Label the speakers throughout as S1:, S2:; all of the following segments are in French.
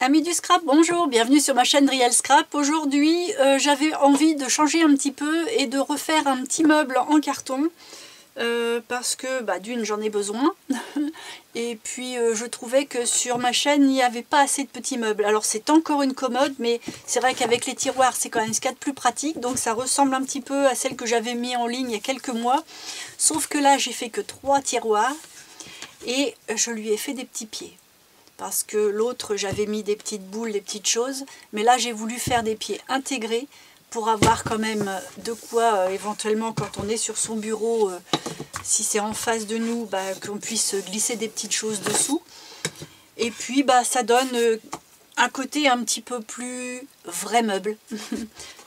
S1: Amis du scrap, bonjour, bienvenue sur ma chaîne Riel Scrap. Aujourd'hui, j'avais envie de changer un petit peu et de refaire un petit meuble en carton. Parce que d'une j'en ai besoin et puis je trouvais que sur ma chaîne il n'y avait pas assez de petits meubles. Alors c'est encore une commode, mais c'est vrai qu'avec les tiroirs c'est quand même ce qu'il y a de plus pratique, donc ça ressemble un petit peu à celle que j'avais mis en ligne il y a quelques mois, sauf que là j'ai fait que 3 tiroirs et je lui ai fait des petits pieds parce que l'autre j'avais mis des petites boules, des petites choses, mais là j'ai voulu faire des pieds intégrés pour avoir quand même de quoi éventuellement quand on est sur son bureau, si c'est en face de nous, qu'on puisse glisser des petites choses dessous. Et puis ça donne un côté un petit peu plus vrai meuble.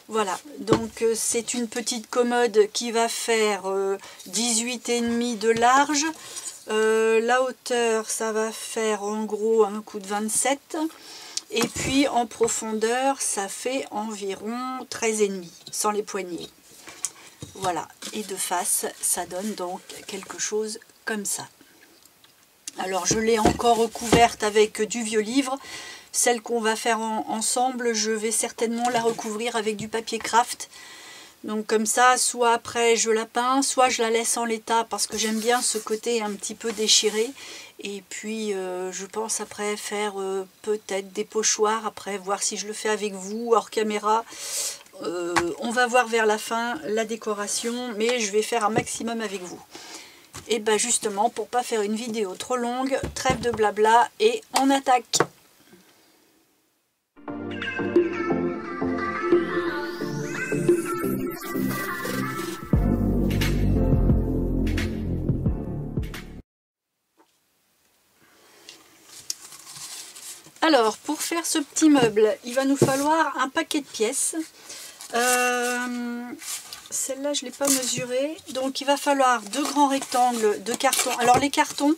S1: Voilà, donc c'est une petite commode qui va faire 18,5 de large. La hauteur, ça va faire en gros un coup de 27. Et puis en profondeur, ça fait environ 13,5 sans les poignées. Voilà, et de face, ça donne donc quelque chose comme ça. Alors je l'ai encore recouverte avec du vieux livre. Celle qu'on va faire ensemble, je vais certainement la recouvrir avec du papier craft. Donc comme ça, soit après je la peins, soit je la laisse en l'état parce que j'aime bien ce côté un petit peu déchiré. Et puis je pense après faire peut-être des pochoirs, après voir si je le fais avec vous, hors caméra. On va voir vers la fin la décoration, mais je vais faire un maximum avec vous. Et justement, pour pas faire une vidéo trop longue, trêve de blabla et on attaque. Alors, pour faire ce petit meuble, il va nous falloir un paquet de pièces. Celle-là, je ne l'ai pas mesurée. Donc, il va falloir 2 grands rectangles de carton. Alors, les cartons,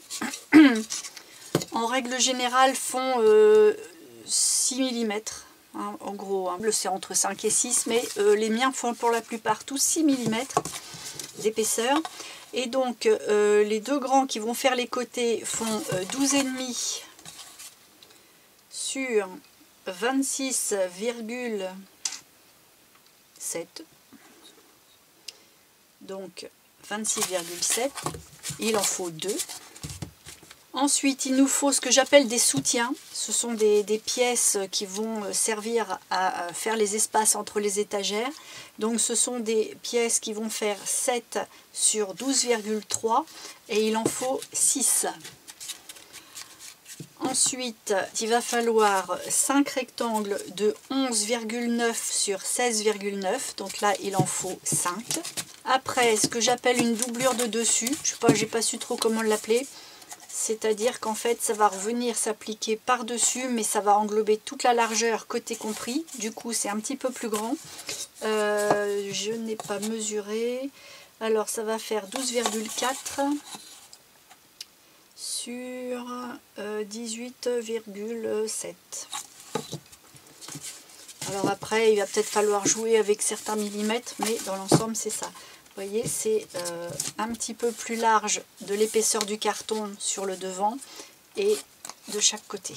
S1: en règle générale, font 6 mm. Hein, en gros, c'est entre 5 et 6, mais les miens font pour la plupart tous 6 mm d'épaisseur. Et donc, les 2 grands qui vont faire les côtés font 12,5 sur 26,7, donc 26,7, il en faut 2. Ensuite il nous faut ce que j'appelle des soutiens, ce sont des pièces qui vont servir à faire les espaces entre les étagères. Donc ce sont des pièces qui vont faire 7 sur 12,3 et il en faut 6. Ensuite, il va falloir 5 rectangles de 11,9 sur 16,9. Donc là, il en faut 5. Après, ce que j'appelle une doublure de dessus. Je sais pas, j'ai pas su trop comment l'appeler. C'est-à-dire qu'en fait, ça va revenir s'appliquer par-dessus, mais ça va englober toute la largeur, côté compris. Du coup, c'est un petit peu plus grand. Je n'ai pas mesuré. Alors, ça va faire 12,4. sur 18,7. Alors après, il va peut-être falloir jouer avec certains millimètres, mais dans l'ensemble, c'est ça. Vous voyez, c'est un petit peu plus large de l'épaisseur du carton sur le devant et de chaque côté.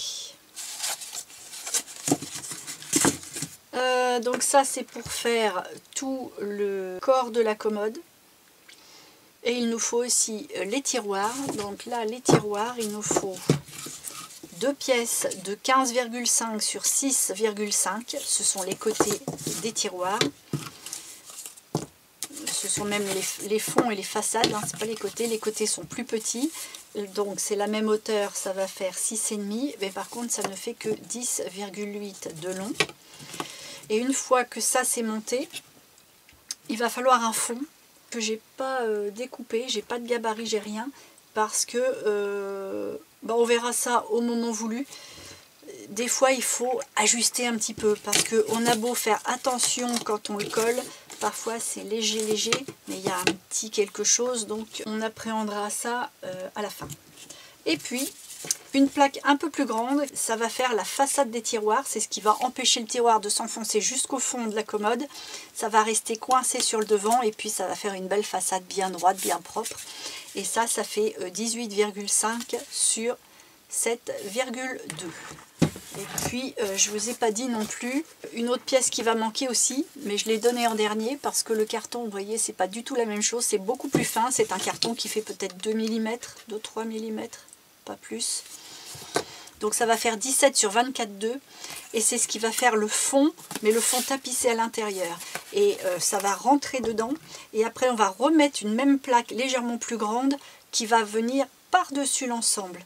S1: Donc ça, c'est pour faire tout le corps de la commode. Et il nous faut aussi les tiroirs. Donc là, les tiroirs, il nous faut 2 pièces de 15,5 sur 6,5. Ce sont les côtés des tiroirs. Ce sont même les fonds et les façades, hein, ce n'est pas les côtés. Les côtés sont plus petits. Donc c'est la même hauteur, ça va faire 6,5. Mais par contre, ça ne fait que 10,8 de long. Et une fois que ça c'est monté, il va falloir un fond que j'ai pas découpé, j'ai pas de gabarit, j'ai rien, parce que on verra ça au moment voulu. Des fois il faut ajuster un petit peu parce que on a beau faire attention quand on le colle, parfois c'est léger, mais il y a un petit quelque chose, donc on appréhendera ça à la fin. Et puis une plaque un peu plus grande, ça va faire la façade des tiroirs, c'est ce qui va empêcher le tiroir de s'enfoncer jusqu'au fond de la commode. Ça va rester coincé sur le devant et puis ça va faire une belle façade bien droite, bien propre. Et ça fait 18,5 sur 7,2. Et puis, je ne vous ai pas dit non plus, une autre pièce qui va manquer aussi, mais je l'ai donnée en dernier parce que le carton, vous voyez, c'est pas du tout la même chose, c'est beaucoup plus fin. C'est un carton qui fait peut-être 2 mm, 2-3 mm, pas plus. Donc ça va faire 17 sur 24,2 et c'est ce qui va faire le fond, mais le fond tapissé à l'intérieur. Et ça va rentrer dedans et après on va remettre une même plaque légèrement plus grande qui va venir par-dessus l'ensemble.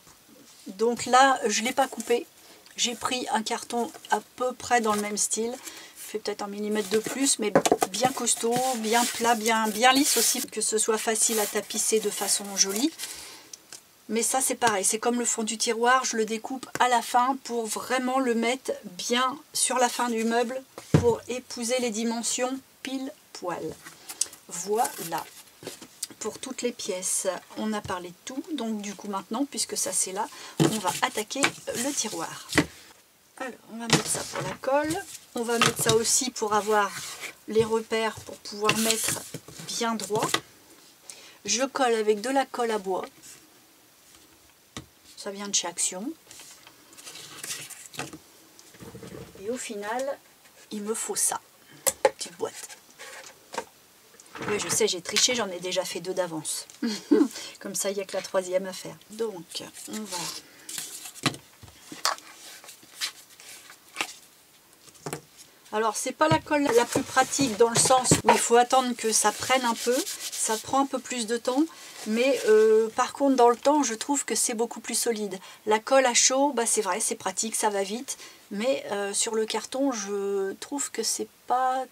S1: Donc là, je ne l'ai pas coupé. J'ai pris un carton à peu près dans le même style. Il fait peut-être 1 mm de plus, mais bien costaud, bien plat, bien lisse aussi, que ce soit facile à tapisser de façon jolie. Mais ça c'est pareil, c'est comme le fond du tiroir, je le découpe à la fin pour vraiment le mettre bien sur la fin du meuble pour épouser les dimensions pile poil. Voilà, pour toutes les pièces, on a parlé de tout, donc du coup maintenant, puisque ça c'est là, on va attaquer le tiroir. Alors, on va mettre ça pour la colle, on va mettre ça aussi pour avoir les repères pour pouvoir mettre bien droit. Je colle avec de la colle à bois. Ça vient de chez Action. Et au final, il me faut ça. Petite boîte. Oui, je sais, j'ai triché, j'en ai déjà fait 2 d'avance. Comme ça, il n'y a que la 3e à faire. Donc, on va... Alors, c'est pas la colle la plus pratique dans le sens où il faut attendre que ça prenne un peu. Ça prend un peu plus de temps. Mais par contre, dans le temps, je trouve que c'est beaucoup plus solide. La colle à chaud, bah, c'est vrai, c'est pratique, ça va vite. Mais sur le carton, je trouve que c'est pas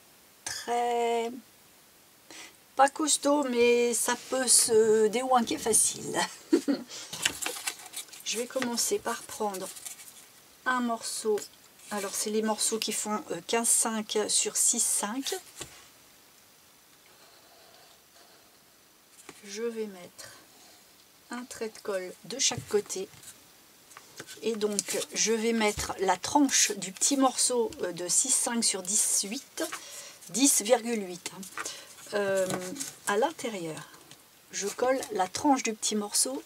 S1: très... pas costaud, mais ça peut se déouinquer facile. Je vais commencer par prendre un morceau. Alors, c'est les morceaux qui font 15,5 sur 6,5. Je vais mettre un trait de colle de chaque côté et donc je vais mettre la tranche du petit morceau de 6,5 sur 10,8 à l'intérieur. Je colle la tranche du petit morceau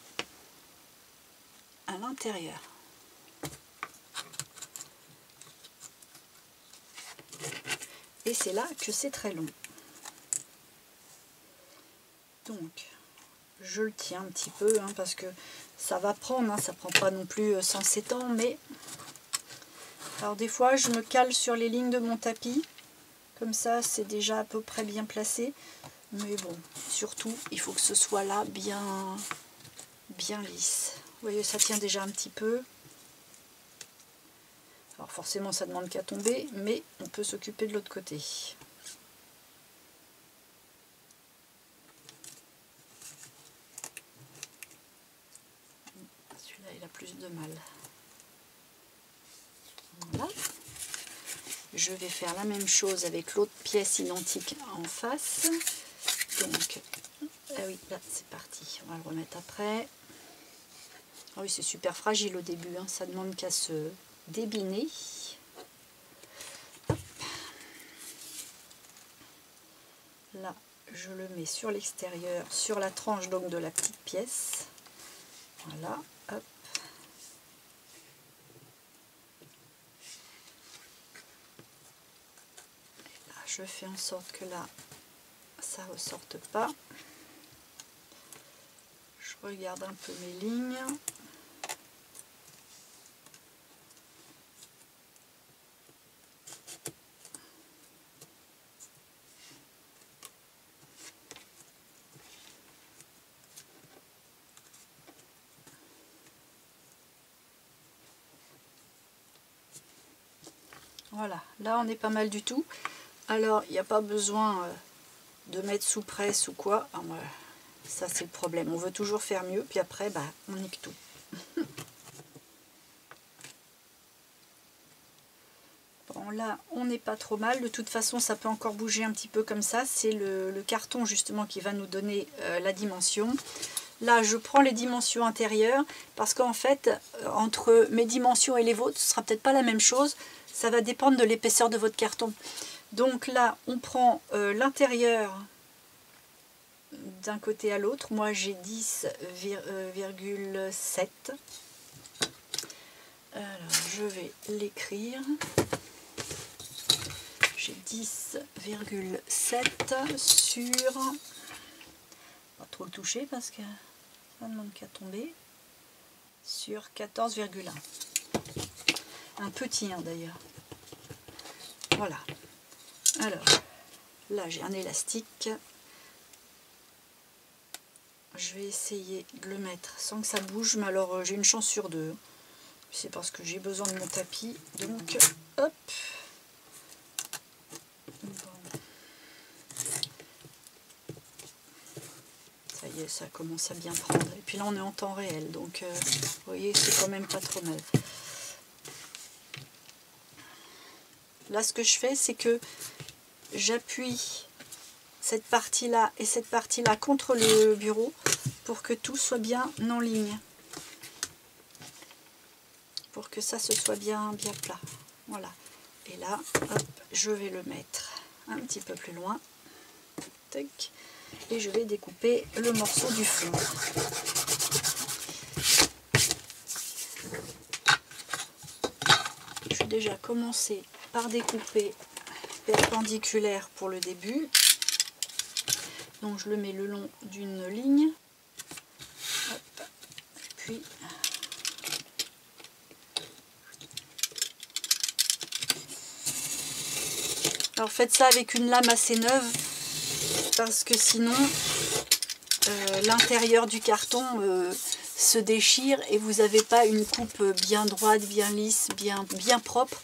S1: à l'intérieur. Et c'est là que c'est très long. Donc, je le tiens un petit peu, hein, parce que ça va prendre, hein, ça prend pas non plus 107 ans, mais... Alors des fois, je me cale sur les lignes de mon tapis, comme ça, c'est déjà à peu près bien placé. Mais bon, surtout, il faut que ce soit là bien lisse. Vous voyez, ça tient déjà un petit peu. Alors forcément, ça demande qu'à tomber, mais on peut s'occuper de l'autre côté. Celui-là, il a plus de mal. Voilà. Je vais faire la même chose avec l'autre pièce identique en face. Donc, ah oui, là c'est parti. On va le remettre après. Ah oui, c'est super fragile au début, hein. Ça demande qu'à se débiner. Hop. Là, je le mets sur l'extérieur, sur la tranche donc de la petite pièce. Voilà, hop. Et là, je fais en sorte que là, ça ne ressorte pas. Je regarde un peu mes lignes. Voilà, là on est pas mal du tout. Alors il n'y a pas besoin de mettre sous presse ou quoi. Alors, ça c'est le problème, on veut toujours faire mieux, puis après bah, on nique tout. Bon là on n'est pas trop mal, de toute façon ça peut encore bouger un petit peu comme ça. C'est le carton justement qui va nous donner la dimension. Là je prends les dimensions intérieures parce qu'en fait entre mes dimensions et les vôtres ce sera peut-être pas la même chose. Ça va dépendre de l'épaisseur de votre carton. Donc là, on prend l'intérieur d'un côté à l'autre. Moi, j'ai 10,7. Alors je vais l'écrire. J'ai 10,7 sur... Pas trop le toucher parce que ça ne demande qu'à tomber. Sur 14,1. Un petit d'ailleurs. Voilà. Alors, là j'ai un élastique. Je vais essayer de le mettre sans que ça bouge, mais alors j'ai une chance sur deux. C'est parce que j'ai besoin de mon tapis. Donc, hop. Bon. Ça y est, ça commence à bien prendre. Et puis là, on est en temps réel. Donc, vous voyez, c'est quand même pas trop mal. Là, ce que je fais, c'est que j'appuie cette partie-là et cette partie-là contre le bureau pour que tout soit bien en ligne. Pour que ça se soit bien plat. Voilà. Et là, hop, je vais le mettre un petit peu plus loin. Tac. Et je vais découper le morceau du fond. Je vais déjà commencer par découper perpendiculaire pour le début. Donc je le mets le long d'une ligne. Hop. Puis alors faites ça avec une lame assez neuve parce que sinon l'intérieur du carton se déchire et vous n'avez pas une coupe bien droite, bien lisse, bien propre.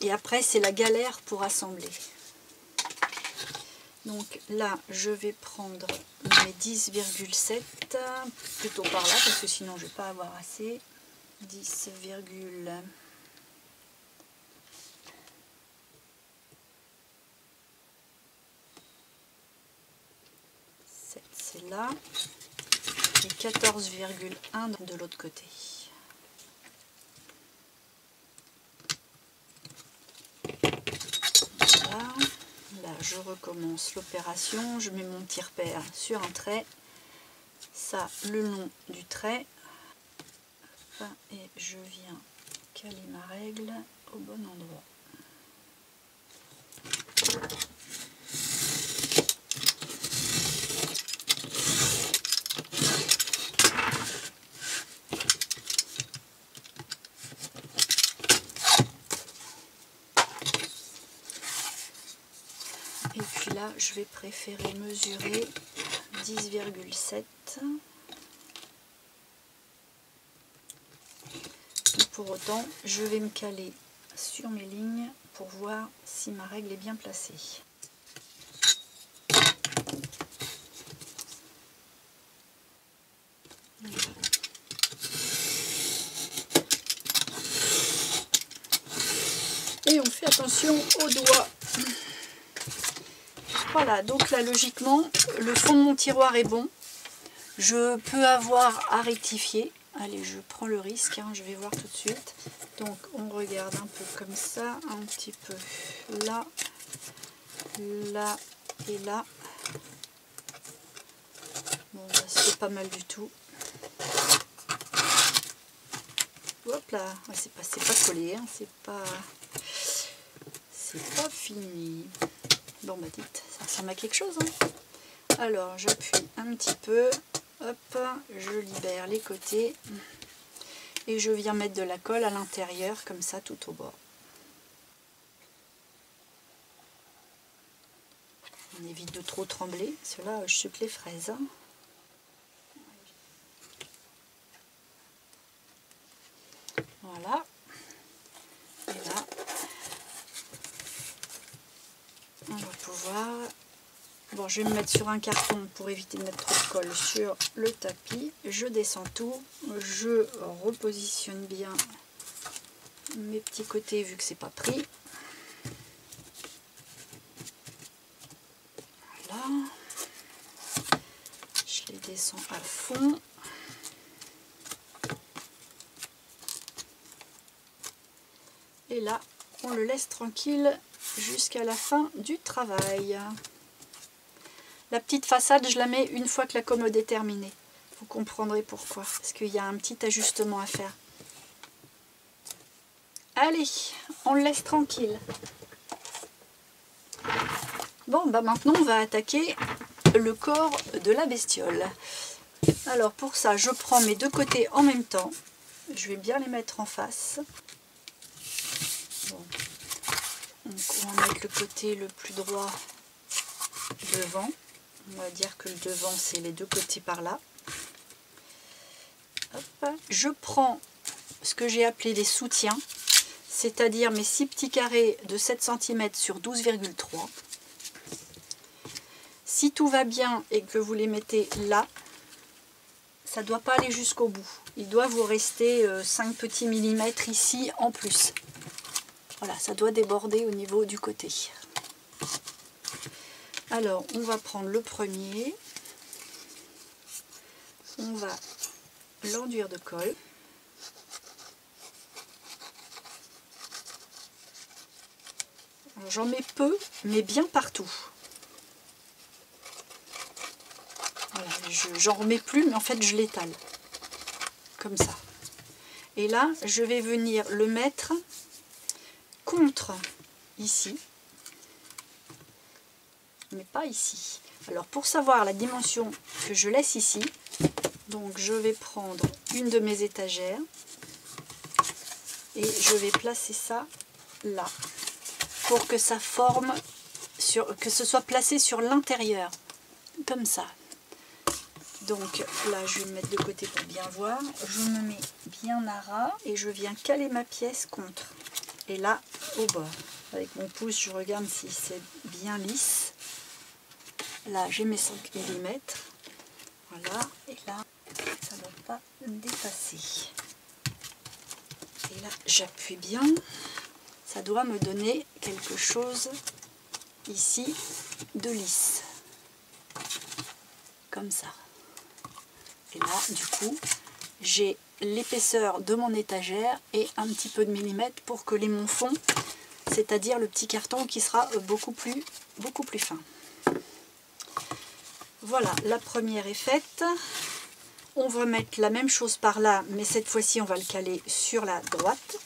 S1: Et après, c'est la galère pour assembler. Donc là, je vais prendre mes 10,7, plutôt par là, parce que sinon je ne vais pas avoir assez. 10,7, c'est là. Et 14,1 de l'autre côté. Voilà. Là, je recommence l'opération. Je mets mon petit repère sur un trait. Ça, le long du trait. Et je viens caler ma règle au bon endroit. Et puis là, je vais préférer mesurer 10,7. Pour autant, je vais me caler sur mes lignes pour voir si ma règle est bien placée. Et on fait attention aux doigts. Voilà, donc là logiquement, le fond de mon tiroir est bon. Je peux avoir à rectifier. Allez, je prends le risque, hein, je vais voir tout de suite. Donc on regarde un peu comme ça, un petit peu là, là et là. Bon, bah, c'est pas mal du tout. Hop là, c'est pas collé, hein, c'est pas fini. Bon bah dites, ça ressemble à quelque chose. Hein. Alors j'appuie un petit peu, hop, je libère les côtés et je viens mettre de la colle à l'intérieur comme ça tout au bord. On évite de trop trembler, parce que là je suce les fraises. Hein. Voilà. Et là, on va pouvoir... Bon, je vais me mettre sur un carton pour éviter de mettre trop de colle sur le tapis. Je descends tout, je repositionne bien mes petits côtés vu que c'est pas pris. Voilà. Je les descends à fond. Et là, on le laisse tranquille jusqu'à la fin du travail. La petite façade, je la mets une fois que la commode est terminée. Vous comprendrez pourquoi. Parce qu'il y a un petit ajustement à faire. Allez, on le laisse tranquille. Bon, bah maintenant on va attaquer le corps de la bestiole. Alors pour ça, je prends mes deux côtés en même temps. Je vais bien les mettre en face. Bon. Donc on va mettre le côté le plus droit devant. On va dire que le devant c'est les deux côtés par là. Hop. Je prends ce que j'ai appelé des soutiens, c'est-à-dire mes 6 petits carrés de 7 cm sur 12,3. Si tout va bien et que vous les mettez là, ça ne doit pas aller jusqu'au bout. Il doit vous rester 5 petits millimètres ici en plus. Voilà, ça doit déborder au niveau du côté. Alors, on va prendre le premier. On va l'enduire de colle. J'en mets peu, mais bien partout. Voilà, j'en remets plus, mais en fait je l'étale. Comme ça. Et là, je vais venir le mettre contre ici. Mais pas ici. Alors pour savoir la dimension que je laisse ici, donc je vais prendre une de mes étagères et je vais placer ça là pour que ça forme, que ce soit placé sur l'intérieur, comme ça. Donc là je vais me mettre de côté pour bien voir, je me mets bien à ras et je viens caler ma pièce contre. Et là au bord, avec mon pouce je regarde si c'est bien lisse. Là j'ai mes 5 mm, voilà, et là ça ne doit pas dépasser. Et là j'appuie bien, ça doit me donner quelque chose ici de lisse, comme ça. Et là du coup j'ai l'épaisseur de mon étagère et un petit peu de millimètres pour coller mon fond, c'est-à-dire le petit carton qui sera beaucoup plus fin. Voilà, la première est faite. On va mettre la même chose par là, mais cette fois-ci on va le caler sur la droite.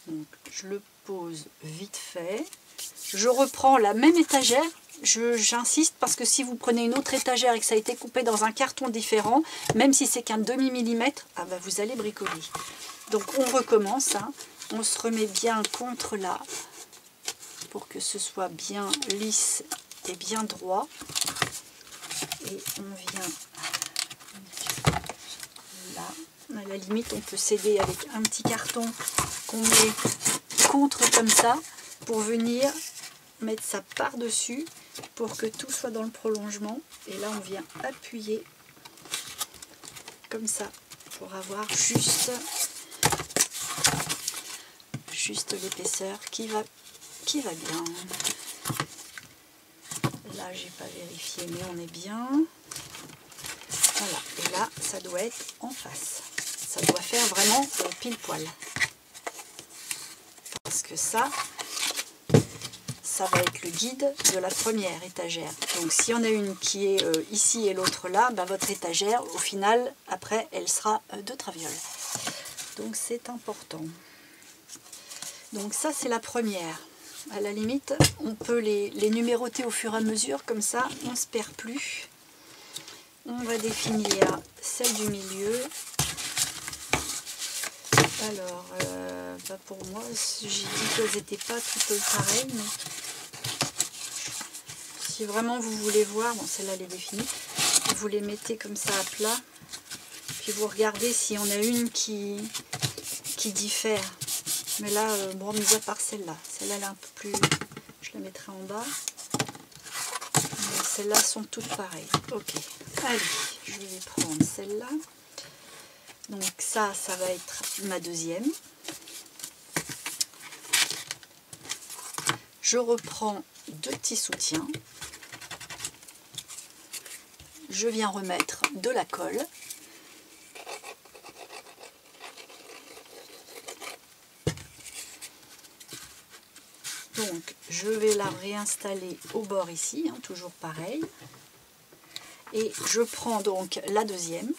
S1: Donc je le pose vite fait. Je reprends la même étagère. J'insiste parce que si vous prenez une autre étagère et que ça a été coupé dans un carton différent, même si c'est qu'un demi-millimètre, ah bah vous allez bricoler. Donc on recommence, hein. On se remet bien contre là pour que ce soit bien lisse et bien droit. Et on vient là. À la limite, on peut s'aider avec un petit carton qu'on met contre comme ça pour venir mettre ça par-dessus pour que tout soit dans le prolongement. Et là, on vient appuyer comme ça pour avoir juste l'épaisseur qui va bien. Là, j'ai pas vérifié, mais on est bien. Voilà. Et là, ça doit être en face. Ça doit faire vraiment pile poil. Parce que ça va être le guide de la première étagère. Donc s'il y en a une qui est ici et l'autre là, ben, votre étagère, au final, après, elle sera de traviole. Donc c'est important. Donc ça, c'est la première. À la limite, on peut les numéroter au fur et à mesure, comme ça, on ne se perd plus. On va définir celle du milieu. Alors, bah pour moi, j'ai dit qu'elles n'étaient pas toutes pareilles, mais si vraiment vous voulez voir, bon celle-là elle est définie, vous les mettez comme ça à plat, puis vous regardez s'il y en a une qui diffère. Mais là, bon, mis à part celle-là elle est un peu plus, je la mettrai en bas. Mais celles-là sont toutes pareilles. Ok, allez, je vais prendre celle-là. Donc ça va être ma deuxième. Je reprends deux petits soutiens. Je viens remettre de la colle. Donc je vais la réinstaller au bord ici, hein, toujours pareil. Et je prends donc la deuxième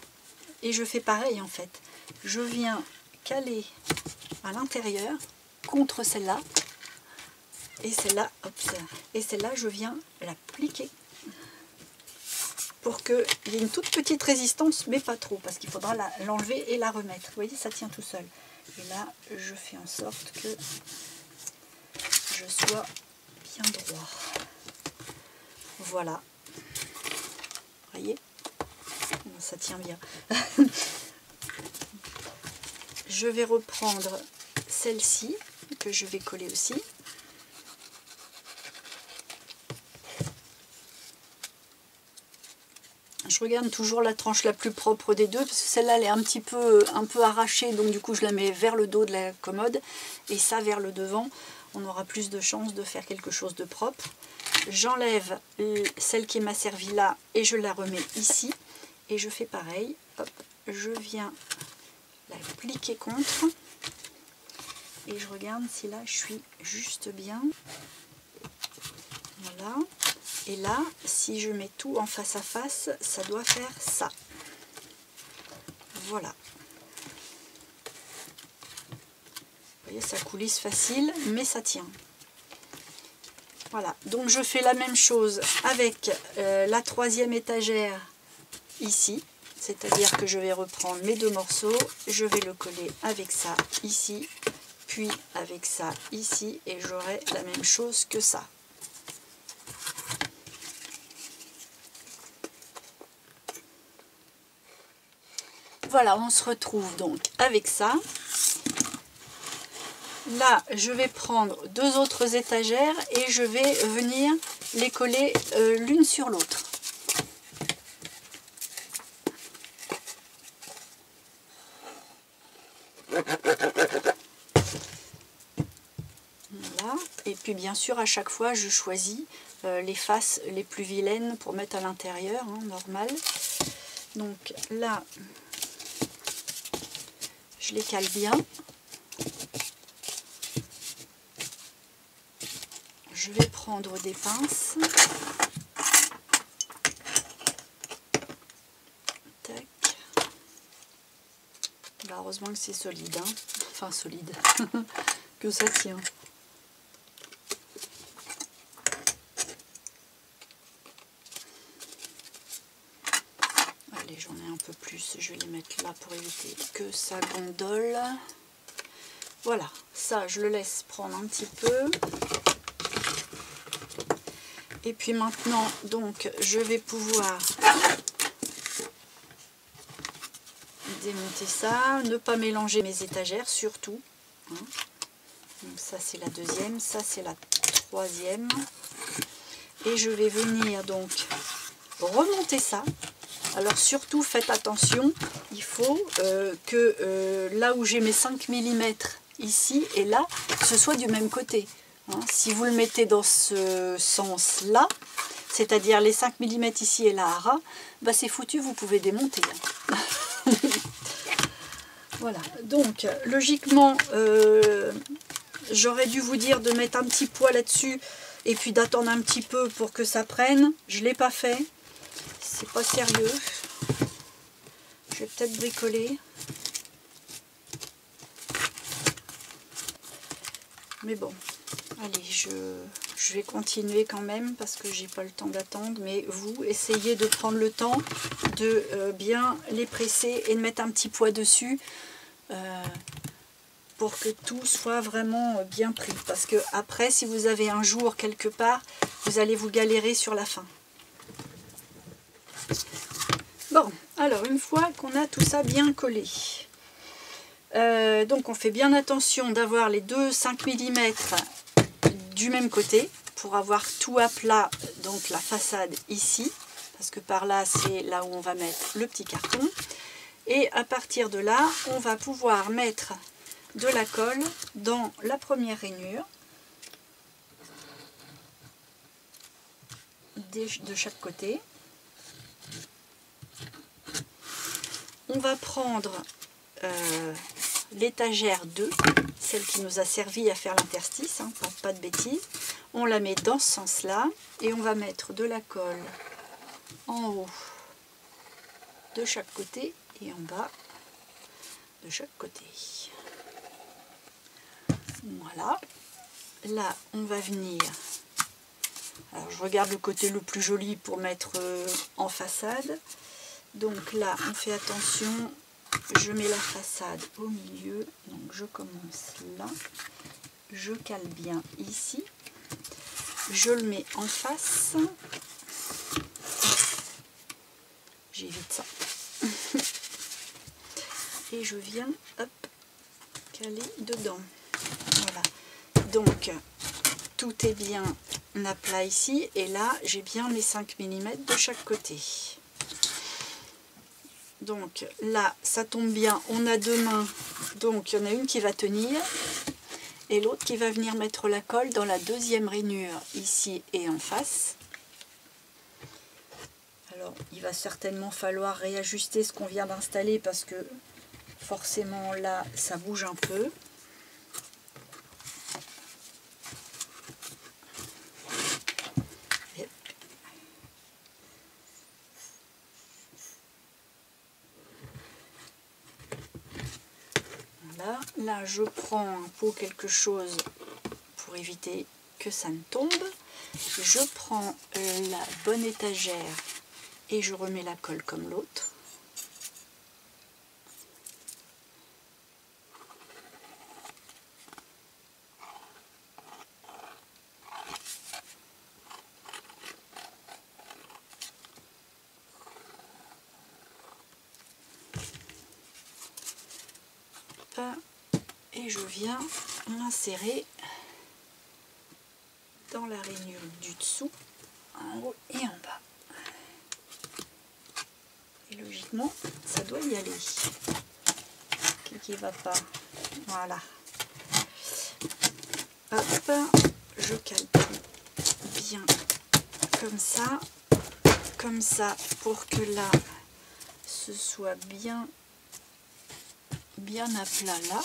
S1: et je fais pareil en fait. Je viens caler à l'intérieur contre celle-là et celle-là, et celle-là je viens l'appliquer pour qu'il y ait une toute petite résistance, mais pas trop, parce qu'il faudra l'enlever et la remettre. Vous voyez, ça tient tout seul. Et là, je fais en sorte que je sois bien droit. Voilà. Vous voyez, ça tient bien. Je vais reprendre celle-ci, que je vais coller aussi. Je regarde toujours la tranche la plus propre des deux, parce que celle-là elle est un peu arrachée, donc du coup je la mets vers le dos de la commode, et ça vers le devant. On aura plus de chances de faire quelque chose de propre. J'enlève celle qui m'a servi là, et je la remets ici, et je fais pareil. Hop, je viens l'appliquer contre, et je regarde si là je suis juste bien. Voilà. Et là, si je mets tout en face à face, ça doit faire ça. Voilà. Vous voyez, ça coulisse facile, mais ça tient. Voilà. Donc je fais la même chose avec la troisième étagère ici. C'est-à-dire que je vais reprendre mes deux morceaux, je vais le coller avec ça ici, puis avec ça ici, et j'aurai la même chose que ça. Voilà, on se retrouve donc avec ça. Là, je vais prendre deux autres étagères et je vais venir les coller l'une sur l'autre. Voilà. Et puis bien sûr, à chaque fois, je choisis les faces les plus vilaines pour mettre à l'intérieur, hein, normal. Donc là, je les cale bien. Je vais prendre des pinces. Tac. Bah, heureusement que c'est solide, hein. Enfin solide, que ça tient. Allez, j'en ai un peu plus, je vais les mettre là pour éviter que ça gondole. Voilà, ça je le laisse prendre un petit peu. Et puis maintenant, donc, je vais pouvoir démonter ça, ne pas mélanger mes étagères surtout. Hein. Donc ça c'est la deuxième, ça c'est la troisième. Et je vais venir donc remonter ça. Alors surtout faites attention, il faut que là où j'ai mes 5 mm ici et là, ce soit du même côté. Hein. Si vous le mettez dans ce sens-là, c'est-à-dire les 5 mm ici et là à ras, bah c'est foutu, vous pouvez démonter. Hein. Voilà, donc logiquement, j'aurais dû vous dire de mettre un petit poids là-dessus et puis d'attendre un petit peu pour que ça prenne. Je ne l'ai pas fait, c'est pas sérieux. Je vais peut-être bricoler. Mais bon, allez, je vais continuer quand même parce que j'ai pas le temps d'attendre. Mais vous, essayez de prendre le temps de bien les presser et de mettre un petit poids dessus. Pour que tout soit vraiment bien pris. Parce que après, si vous avez un jour quelque part, vous allez vous galérer sur la fin. Bon, alors une fois qu'on a tout ça bien collé, donc on fait bien attention d'avoir les deux 5 mm du même côté pour avoir tout à plat, donc la façade ici, parce que par là c'est là où on va mettre le petit carton. Et à partir de là, on va pouvoir mettre de la colle dans la première rainure de chaque côté. On va prendre l'étagère 2, celle qui nous a servi à faire l'interstice, hein, pas de bêtises. On la met dans ce sens-là et on va mettre de la colle en haut de chaque côté et en bas de chaque côté. Voilà. Là, on va venir... Alors, je regarde le côté le plus joli pour mettre en façade. Donc là, on fait attention. Je mets la façade au milieu. Donc, je commence là. Je cale bien ici. Je le mets en face. J'évite ça. Et je viens, hop, caler dedans. Voilà. Donc, tout est bien à plat ici. Et là, j'ai bien mes 5 mm de chaque côté. Donc, là, ça tombe bien. On a deux mains. Donc, il y en a une qui va tenir. Et l'autre qui va venir mettre la colle dans la deuxième rainure, ici et en face. Alors, il va certainement falloir réajuster ce qu'on vient d'installer parce que forcément, là, ça bouge un peu. Voilà. Là, je prends un pot, quelque chose pour éviter que ça ne tombe. Je prends la bonne étagère et je remets la colle comme l'autre. Et je viens l'insérer dans la rainure du dessous, en haut et en bas. Et logiquement, ça doit y aller. Qui va pas. Voilà. Hop, je cale bien comme ça, pour que là, ce soit bien à plat là.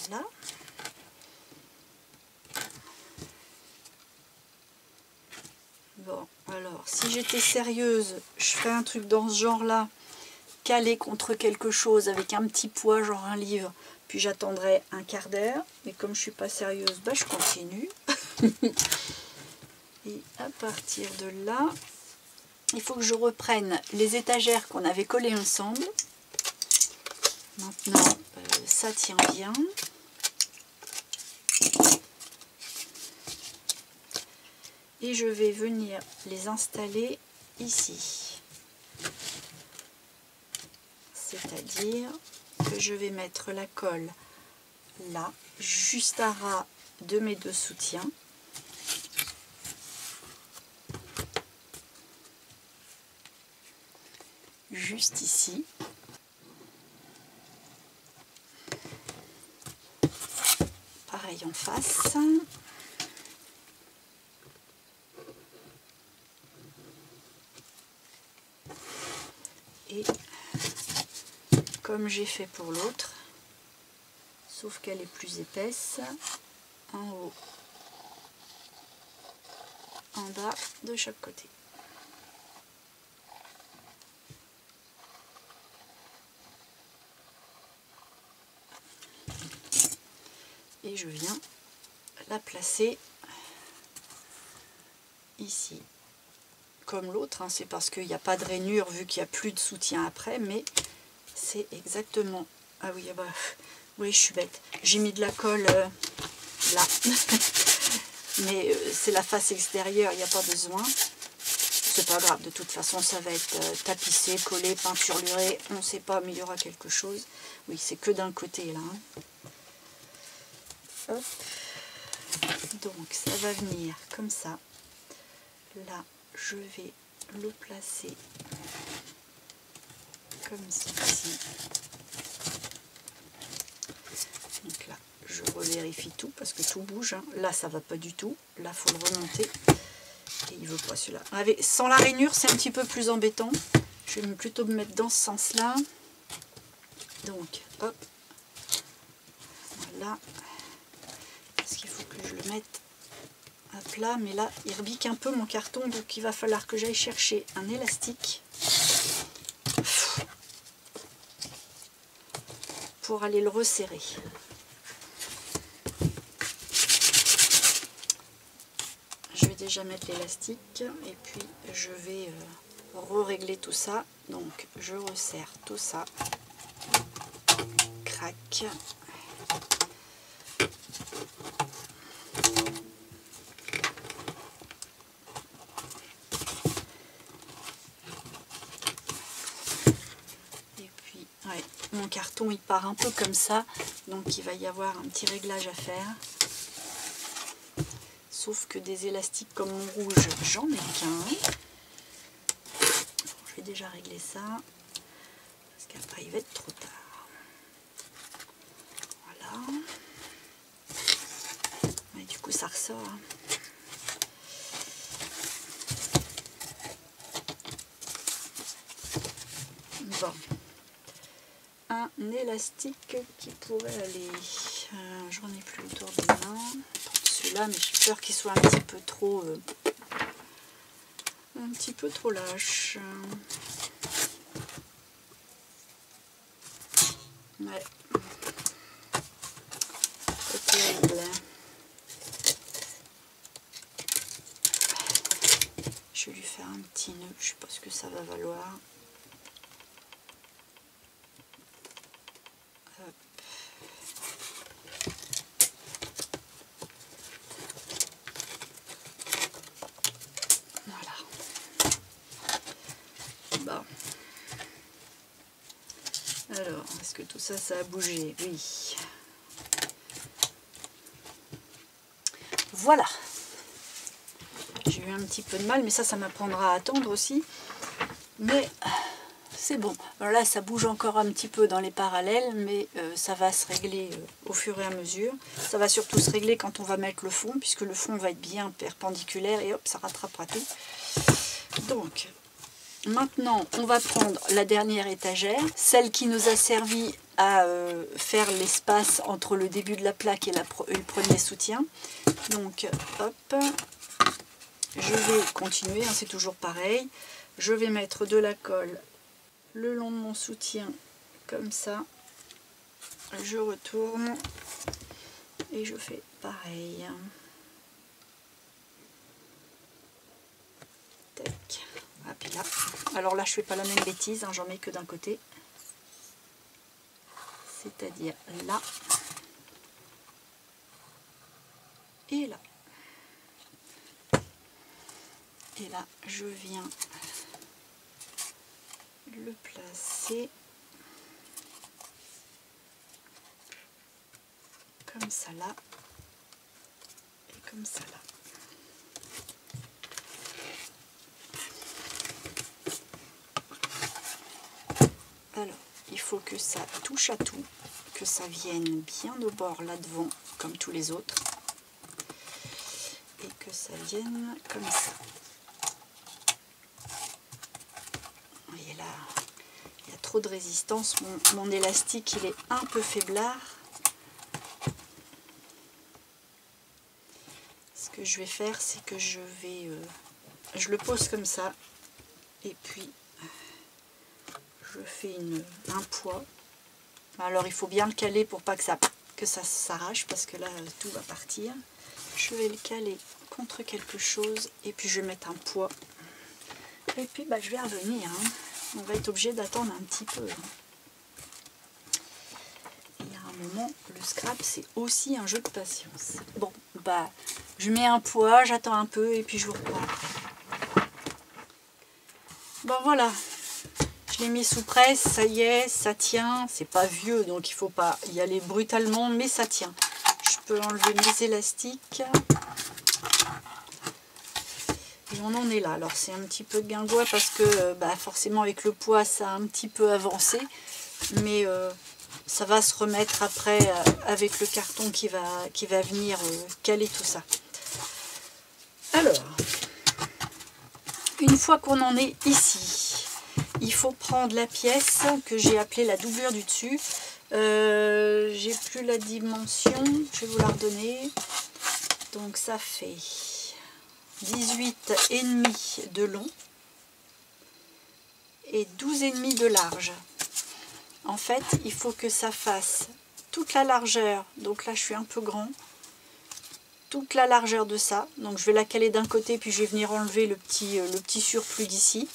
S1: Voilà. Bon, alors, si j'étais sérieuse, je ferais un truc dans ce genre-là, calé contre quelque chose avec un petit poids, genre un livre, puis j'attendrai un quart d'heure. Mais comme je suis pas sérieuse, bah, je continue. Et à partir de là, il faut que je reprenne les étagères qu'on avait collées ensemble. Maintenant, ça tient bien. Et je vais venir les installer ici. C'est-à-dire que je vais mettre la colle là, juste à ras de mes deux soutiens. Juste ici. Pareil en face. Et comme j'ai fait pour l'autre, sauf qu'elle est plus épaisse, en haut, en bas, de chaque côté. Et je viens la placer ici. Comme l'autre, hein, c'est parce qu'il n'y a pas de rainure vu qu'il n'y a plus de soutien après, mais c'est exactement... Ah oui, ah bah, oui, je suis bête. J'ai mis de la colle là. Mais c'est la face extérieure, il n'y a pas besoin. C'est pas grave, de toute façon, ça va être tapissé, collé, peinturluré. On ne sait pas, mais il y aura quelque chose. Oui, c'est que d'un côté là. Hein. Hop. Donc, ça va venir comme ça. Là, je vais le placer comme ceci. Donc là, je revérifie tout parce que tout bouge. Hein. Là, ça va pas du tout. Là, il faut le remonter. Et il veut pas celui-là. Sans la rainure, c'est un petit peu plus embêtant. Je vais plutôt me mettre dans ce sens-là. Donc, hop, voilà, parce qu'il faut que je le mette à plat, mais là, il rebique un peu mon carton, donc il va falloir que j'aille chercher un élastique pour aller le resserrer. Je vais déjà mettre l'élastique et puis je vais régler tout ça. Donc je resserre tout ça. Crac. Et puis ouais, mon carton il part un peu comme ça, donc il va y avoir un petit réglage à faire. Sauf que des élastiques comme mon rouge, j'en ai qu'un. Je vais déjà régler ça, parce qu'après il va être trop tard. Voilà. Et du coup ça ressort. Bon. Un élastique qui pourrait aller. J'en ai plus autour des mains. Celui-là, mais j'ai peur qu'il soit un petit peu trop lâche. Ouais. C'est terrible. Je vais lui faire un petit nœud, je sais pas ce que ça va valoir. Hop. Voilà. Bon. Alors, est-ce que tout ça, ça a bougé? Oui. Voilà. J'ai eu un petit peu de mal, mais ça m'apprendra à attendre aussi. Mais c'est bon. Alors là, ça bouge encore un petit peu dans les parallèles, mais ça va se régler au fur et à mesure. Ça va surtout se régler quand on va mettre le fond, puisque le fond va être bien perpendiculaire et hop, ça rattrapera tout. Donc, maintenant, on va prendre la dernière étagère, celle qui nous a servi à faire l'espace entre le début de la plaque et le premier soutien. Donc, hop, je vais continuer, hein, c'est toujours pareil. Je vais mettre de la colle le long de mon soutien, comme ça. Je retourne et je fais pareil. Tac. Ah, puis là. Alors là, je fais pas la même bêtise, hein, j'en mets que d'un côté. C'est-à-dire là. Et là. Et là, je viens le placer comme ça là et comme ça là. Alors, il faut que ça touche à tout, que ça vienne bien au bord là devant comme tous les autres et que ça vienne comme ça. Et là, il y a trop de résistance, mon élastique il est un peu faiblard. Ce que je vais faire, c'est que je le pose comme ça et puis je fais un poids. Alors il faut bien le caler pour pas que ça s'arrache, parce que là tout va partir. Je vais le caler contre quelque chose et puis je vais mettre un poids. Et puis je vais revenir. Hein. On va être obligé d'attendre un petit peu. Il y a un moment, le scrap c'est aussi un jeu de patience. Bon, je mets un poids, j'attends un peu et puis je vous reprends après. Bon voilà. Je l'ai mis sous presse, ça y est, ça tient. C'est pas vieux, donc il faut pas y aller brutalement, mais ça tient. Je peux enlever mes élastiques. Et on en est là. Alors c'est un petit peu guingois parce que forcément avec le poids ça a un petit peu avancé. Mais ça va se remettre après avec le carton qui va venir caler tout ça. Alors, une fois qu'on en est ici, il faut prendre la pièce que j'ai appelée la doublure du dessus. J'ai plus la dimension, je vais vous la redonner. Donc ça fait 18,5 de long et 12,5 de large. En fait, il faut que ça fasse toute la largeur, donc là je suis un peu grand, toute la largeur de ça. Donc je vais la caler d'un côté, puis je vais venir enlever le petit surplus d'ici.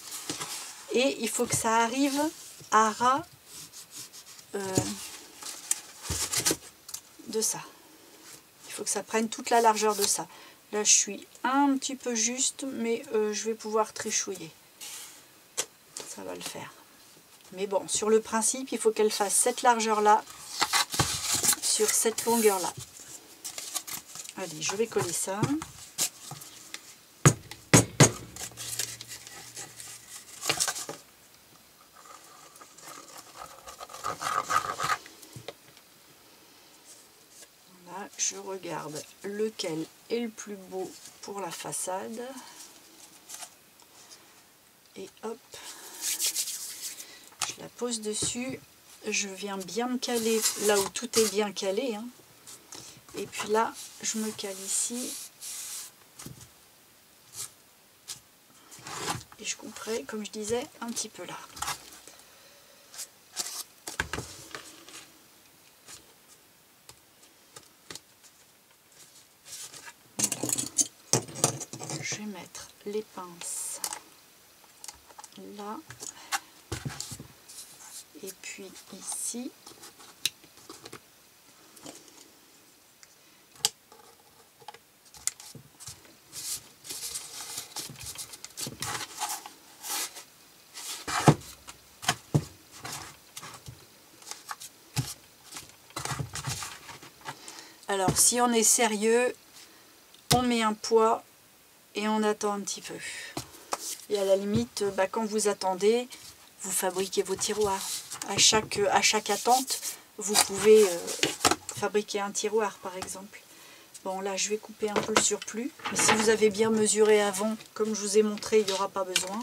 S1: Et il faut que ça arrive à ras de ça. Il faut que ça prenne toute la largeur de ça. Là je suis un petit peu juste, mais je vais pouvoir trichouiller. Ça va le faire. Mais bon, sur le principe, il faut qu'elle fasse cette largeur-là sur cette longueur-là. Allez, je vais coller ça. Là, je regarde lequel est le plus beau pour la façade. Et hop, je la pose dessus. Je viens bien me caler là où tout est bien calé, hein. Et puis là, je me cale ici. Et je couperai, comme je disais, un petit peu là. Je vais mettre les pinces là. Et puis ici. Alors si on est sérieux, on met un poids et on attend un petit peu. Et à la limite, quand vous attendez, vous fabriquez vos tiroirs. À chaque attente, vous pouvez fabriquer un tiroir par exemple. Bon là je vais couper un peu le surplus. Mais si vous avez bien mesuré avant, comme je vous ai montré, il n'y aura pas besoin.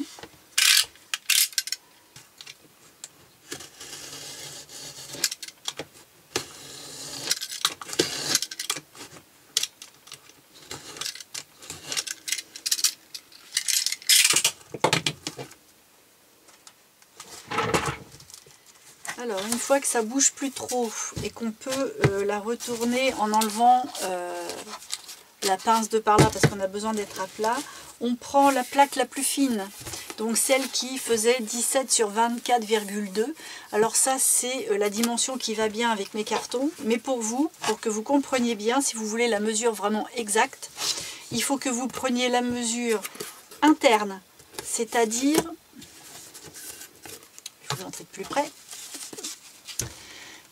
S1: Alors une fois que ça bouge plus trop et qu'on peut la retourner en enlevant la pince de par là parce qu'on a besoin d'être à plat, on prend la plaque la plus fine, donc celle qui faisait 17 sur 24,2. Alors ça c'est la dimension qui va bien avec mes cartons, mais pour vous, pour que vous compreniez bien, si vous voulez la mesure vraiment exacte, il faut que vous preniez la mesure interne, c'est-à-dire, je vais vous montrer de plus près,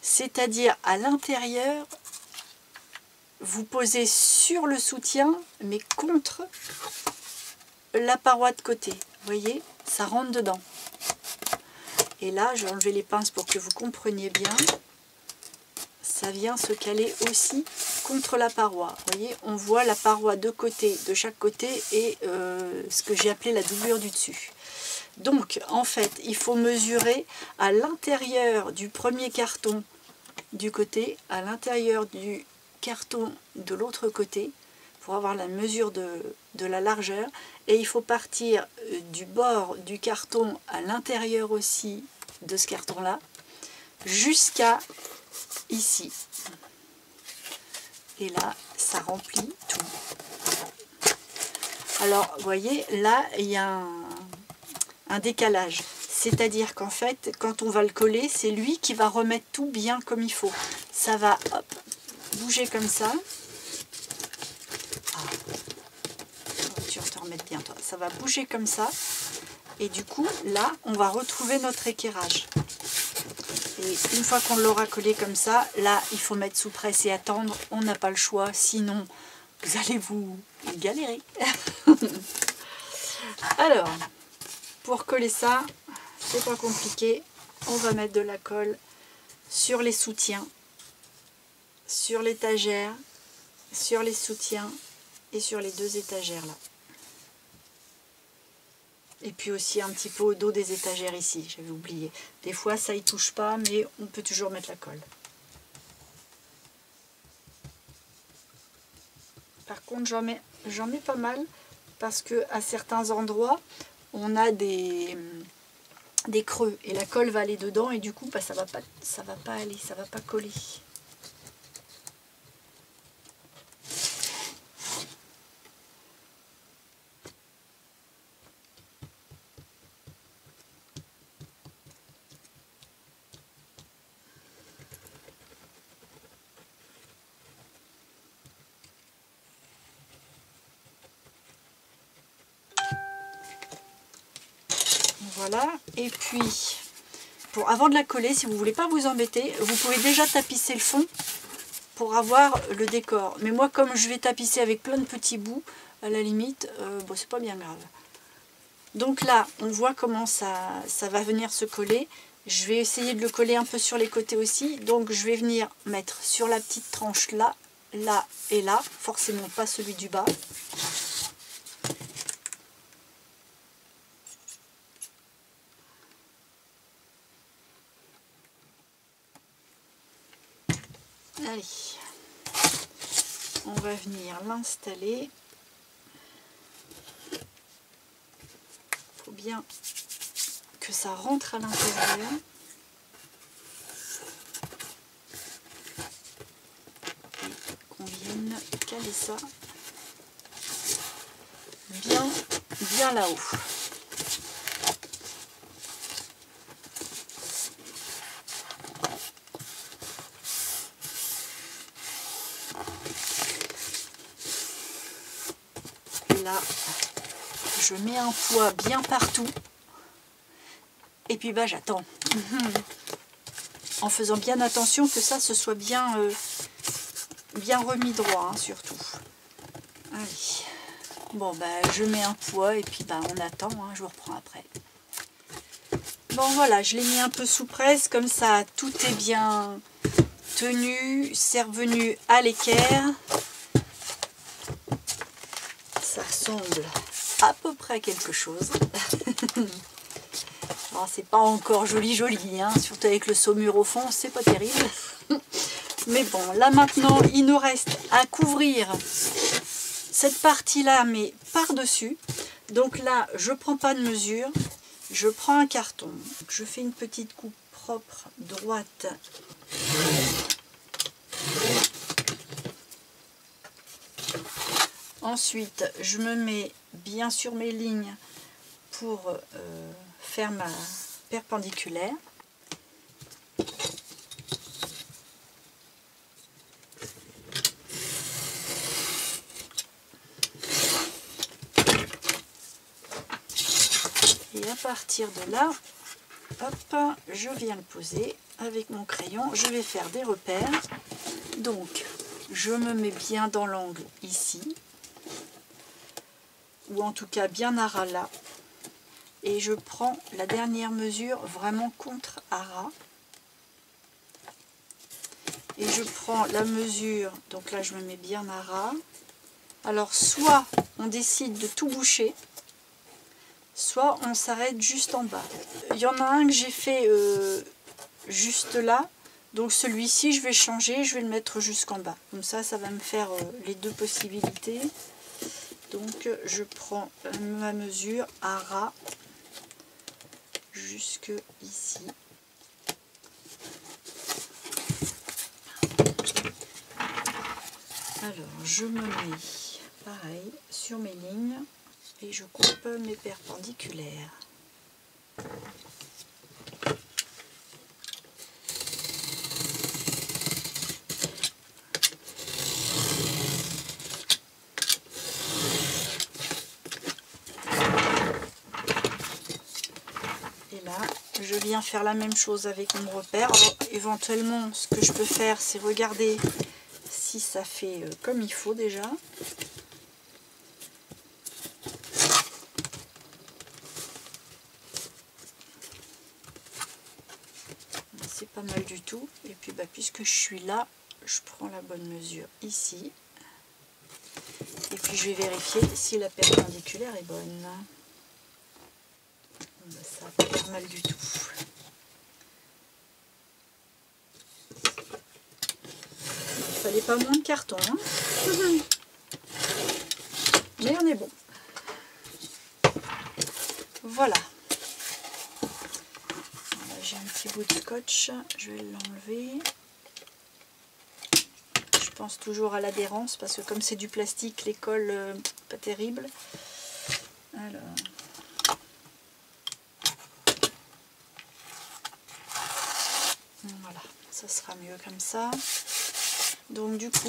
S1: c'est-à-dire à l'intérieur, vous posez sur le soutien, mais contre la paroi de côté. Vous voyez, ça rentre dedans. Et là, je vais enlever les pinces pour que vous compreniez bien. Ça vient se caler aussi contre la paroi. Vous voyez, on voit la paroi de côté, de chaque côté, et ce que j'ai appelé la doublure du dessus. Donc, en fait, il faut mesurer à l'intérieur du premier carton du côté, à l'intérieur du carton de l'autre côté, pour avoir la mesure de la largeur. Et il faut partir du bord du carton à l'intérieur aussi de ce carton-là, jusqu'à ici. Et là, ça remplit tout. Alors, vous voyez, là, il y a un décalage. C'est-à-dire qu'en fait, quand on va le coller, c'est lui qui va remettre tout bien comme il faut. Ça va, hop, bouger comme ça. Ah. Tu vas te remettre bien, toi. Ça va bouger comme ça. Et du coup, là, on va retrouver notre équerrage. Et une fois qu'on l'aura collé comme ça, là, il faut mettre sous presse et attendre. On n'a pas le choix, sinon, vous allez vous galérer. Alors, pour coller ça, c'est pas compliqué. On va mettre de la colle sur les soutiens, sur l'étagère, sur les soutiens et sur les deux étagères là. Et puis aussi un petit peu au dos des étagères ici, j'avais oublié. Des fois ça y touche pas, mais on peut toujours mettre la colle. Par contre j'en mets pas mal parce que à certains endroits on a des creux et la colle va aller dedans et du coup bah, ça va pas aller, ça va pas coller. Voilà, et puis avant de la coller, si vous voulez pas vous embêter, vous pouvez déjà tapisser le fond pour avoir le décor. Mais moi, comme je vais tapisser avec plein de petits bouts, à la limite, bon, c'est pas bien grave. Donc là, on voit comment ça va venir se coller. Je vais essayer de le coller un peu sur les côtés aussi. Donc je vais venir mettre sur la petite tranche là, là et là, forcément pas celui du bas. Allez, on va venir l'installer. Il faut bien que ça rentre à l'intérieur. Et qu'on vienne caler ça bien là-haut. Là, je mets un poids bien partout et puis bah j'attends en faisant bien attention que ça se soit bien remis droit hein, surtout. Allez, bon bah je mets un poids et puis bah on attend, hein, je vous reprends après. Bon voilà, je l'ai mis un peu sous presse comme ça, tout est bien tenu, c'est revenu à l'équerre. Ça ressemble à peu près à quelque chose. Alors c'est pas encore joli hein, surtout avec le saumur au fond, c'est pas terrible. Mais bon, là maintenant il nous reste à couvrir cette partie là mais par dessus. Donc là je prends pas de mesure, je prends un carton, je fais une petite coupe propre, droite. Ensuite, je me mets bien sur mes lignes pour faire ma perpendiculaire. Et à partir de là, hop, je viens le poser avec mon crayon. Je vais faire des repères. Donc, je me mets bien dans l'angle ici. Ou en tout cas bien à ras là, et je prends la dernière mesure vraiment contre à ras, et je prends la mesure, donc là je me mets bien à ras. Alors soit on décide de tout boucher, soit on s'arrête juste en bas. Il y en a un que j'ai fait juste là, donc celui-ci je vais changer, je vais le mettre jusqu'en bas, comme ça ça va me faire les deux possibilités. Donc je prends ma mesure à ras jusque ici. Alors je me mets pareil sur mes lignes et je coupe mes perpendiculaires. Je viens faire la même chose avec mon repère. Alors, éventuellement, ce que je peux faire, c'est regarder si ça fait comme il faut déjà. C'est pas mal du tout. Et puis, bah, puisque je suis là, je prends la bonne mesure ici. Et puis, je vais vérifier si la perpendiculaire est bonne. Ça n'a pas l'air mal du tout. Il fallait pas moins de carton, hein. Mais on est bon. Voilà. J'ai un petit bout de scotch, je vais l'enlever. Je pense toujours à l'adhérence parce que comme c'est du plastique, les colles, pas terrible. Alors. Voilà, ça sera mieux comme ça. Donc du coup,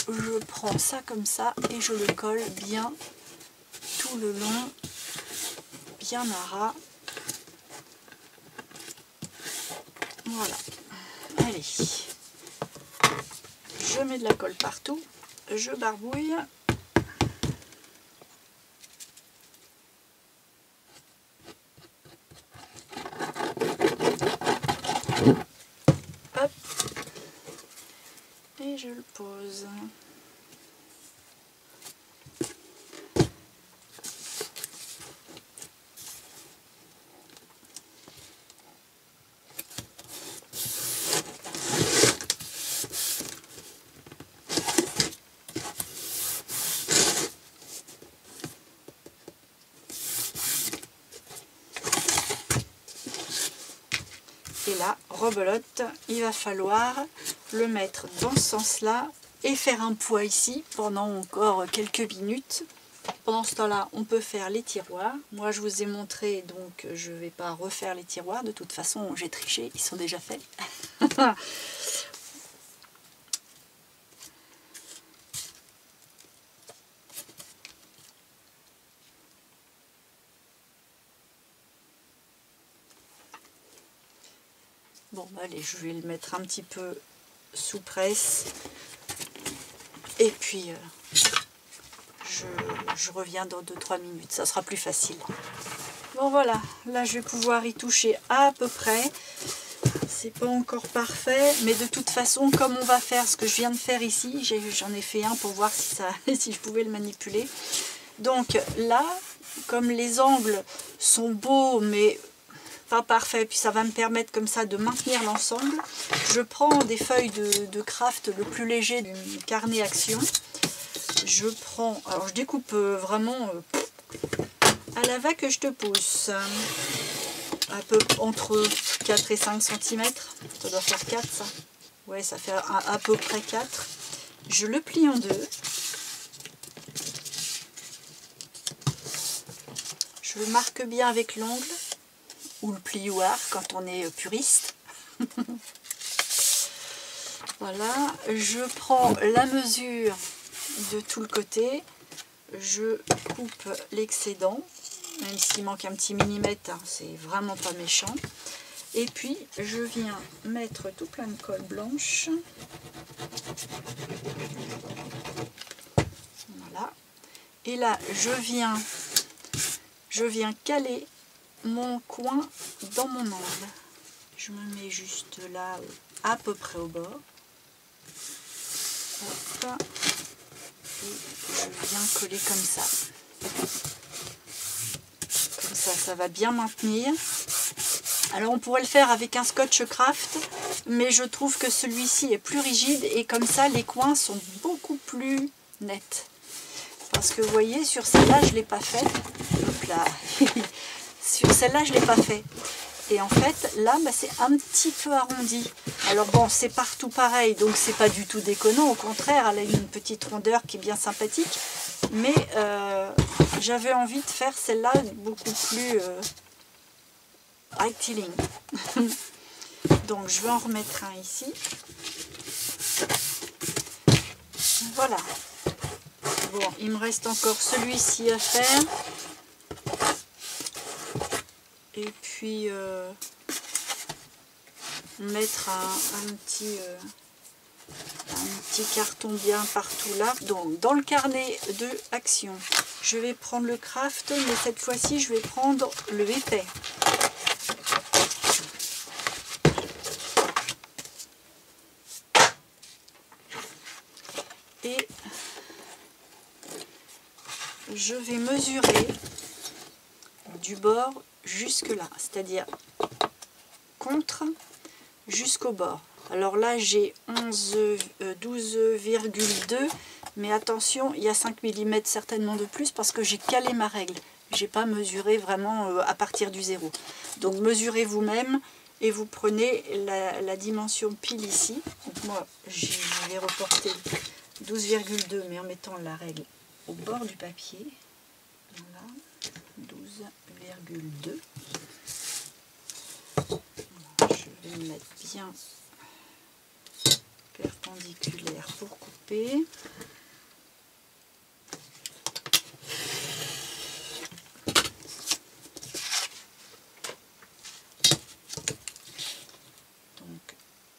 S1: je prends ça comme ça et je le colle bien tout le long, bien à ras. Voilà. Allez. Je mets de la colle partout. Je barbouille. Hop. Et je le pose. Et là, rebelote, il va falloir le mettre dans ce sens-là et faire un poids ici pendant encore quelques minutes. Pendant ce temps-là, on peut faire les tiroirs. Moi, je vous ai montré, donc je ne vais pas refaire les tiroirs. De toute façon, j'ai triché, ils sont déjà faits. Bon, allez, je vais le mettre un petit peu sous presse. Et puis, je reviens dans 2-3 minutes. Ça sera plus facile. Bon, voilà. Là, je vais pouvoir y toucher à peu près. C'est pas encore parfait. Mais de toute façon, comme on va faire ce que je viens de faire ici, j'en ai fait un pour voir si je pouvais le manipuler. Donc là, comme les angles sont beaux, mais pas parfait, puis ça va me permettre comme ça de maintenir l'ensemble. Je prends des feuilles de craft le plus léger du carnet Action. Je prends, alors je découpe vraiment à la va que je te pousse, un peu entre 4 et 5 cm. Ça doit faire 4 ça. Ouais, ça fait à peu près 4. Je le plie en deux. Je le marque bien avec l'ongle. Ou le plioir quand on est puriste. Voilà, je prends la mesure de tout le côté, je coupe l'excédent, même s'il manque un petit millimètre, hein, c'est vraiment pas méchant. Et puis je viens mettre tout plein de colle blanche. Voilà. Et là je viens caler mon coin dans mon angle. Je me mets juste là à peu près au bord. Hop. Et je viens coller comme ça. Comme ça va bien maintenir. Alors on pourrait le faire avec un scotch craft, mais je trouve que celui-ci est plus rigide et comme ça les coins sont beaucoup plus nets. Parce que vous voyez, sur celle-là je ne l'ai pas fait. Hop là. Sur celle-là, je ne l'ai pas fait. Et en fait, là, bah, c'est un petit peu arrondi. Alors bon, c'est partout pareil, donc c'est pas du tout déconnant. Au contraire, elle a une petite rondeur qui est bien sympathique. Mais j'avais envie de faire celle-là beaucoup plus rectiligne. Donc, je vais en remettre un ici. Voilà. Bon, il me reste encore celui-ci à faire. Et puis mettre un petit carton bien partout là. Donc dans le carnet de Action, je vais prendre le craft, mais cette fois-ci je vais prendre le épais. Et je vais mesurer du bord jusque là, c'est-à-dire contre jusqu'au bord. Alors là j'ai 12,2, mais attention, il y a 5 mm certainement de plus parce que j'ai calé ma règle. J'ai pas mesuré vraiment à partir du 0. Donc mesurez vous-même et vous prenez la dimension pile ici. Donc moi je vais reporter 12,2 mais en mettant la règle au bord du papier. Voilà, 12,2. Je vais me mettre bien perpendiculaire pour couper. Donc,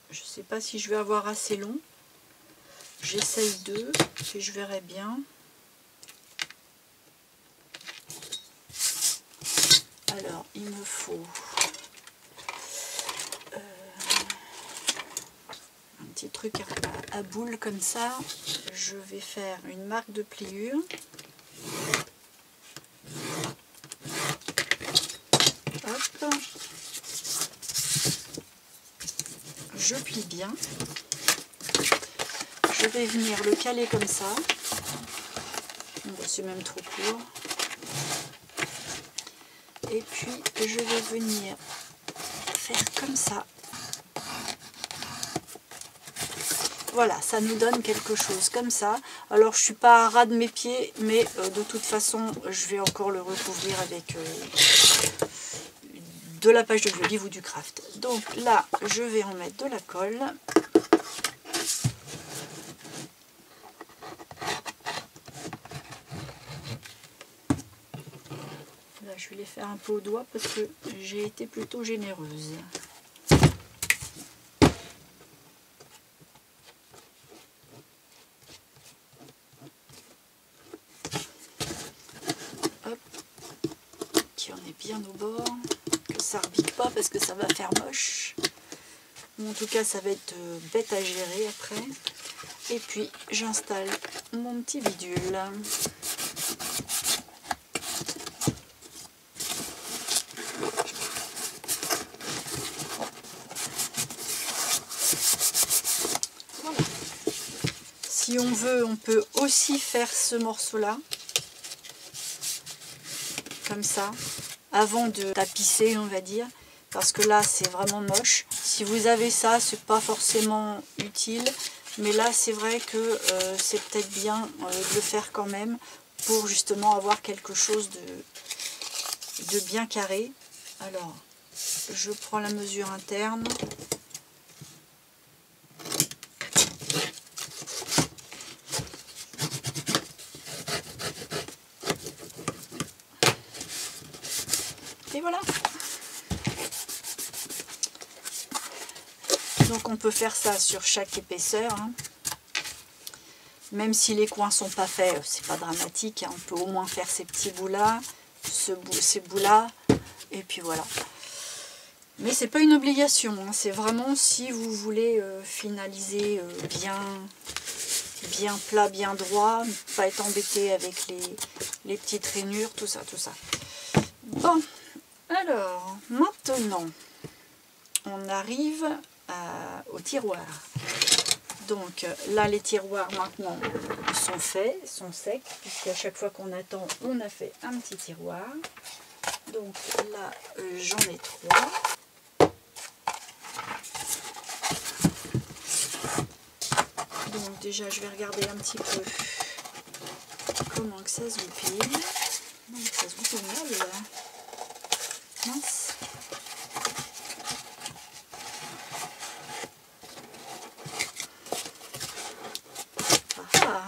S1: je ne sais pas si je vais avoir assez long. J'essaye deux, puis je verrai bien. Alors, il me faut un petit truc à boule comme ça. Je vais faire une marque de pliure. Hop. Je plie bien. Je vais venir le caler comme ça. C'est même trop court. Et puis je vais venir faire comme ça. Voilà, ça nous donne quelque chose comme ça. Alors je suis pas à ras de mes pieds, mais de toute façon je vais encore le recouvrir avec de la page de Biolive ou du craft. Donc là je vais en mettre de la colle. Là je vais les faire un peu au doigt parce que j'ai été plutôt généreuse. Bien au bord, que ça rebique pas parce que ça va faire moche, ou en tout cas ça va être bête à gérer après. Et puis j'installe mon petit bidule. Voilà. Si on veut, on peut aussi faire ce morceau là comme ça avant de tapisser, on va dire, parce que là c'est vraiment moche. Si vous avez ça, c'est pas forcément utile, mais là c'est vrai que c'est peut-être bien de le faire quand même pour justement avoir quelque chose de bien carré. Alors je prends la mesure interne. Et voilà. Donc on peut faire ça sur chaque épaisseur. Hein. Même si les coins sont pas faits, c'est pas dramatique. Hein. On peut au moins faire ces petits bouts là, ces bouts là, et puis voilà. Mais c'est pas une obligation. Hein. C'est vraiment si vous voulez finaliser bien plat, bien droit, pas être embêté avec les petites rainures, tout ça, tout ça. Bon. Alors, maintenant, on arrive au tiroir. Donc là, les tiroirs maintenant sont faits, sont secs, puisqu'à chaque fois qu'on attend, on a fait un petit tiroir. Donc là, j'en ai 3. Donc déjà, je vais regarder un petit peu comment que ça se goupille. Donc ça se goupille mal là. Mince. Ah.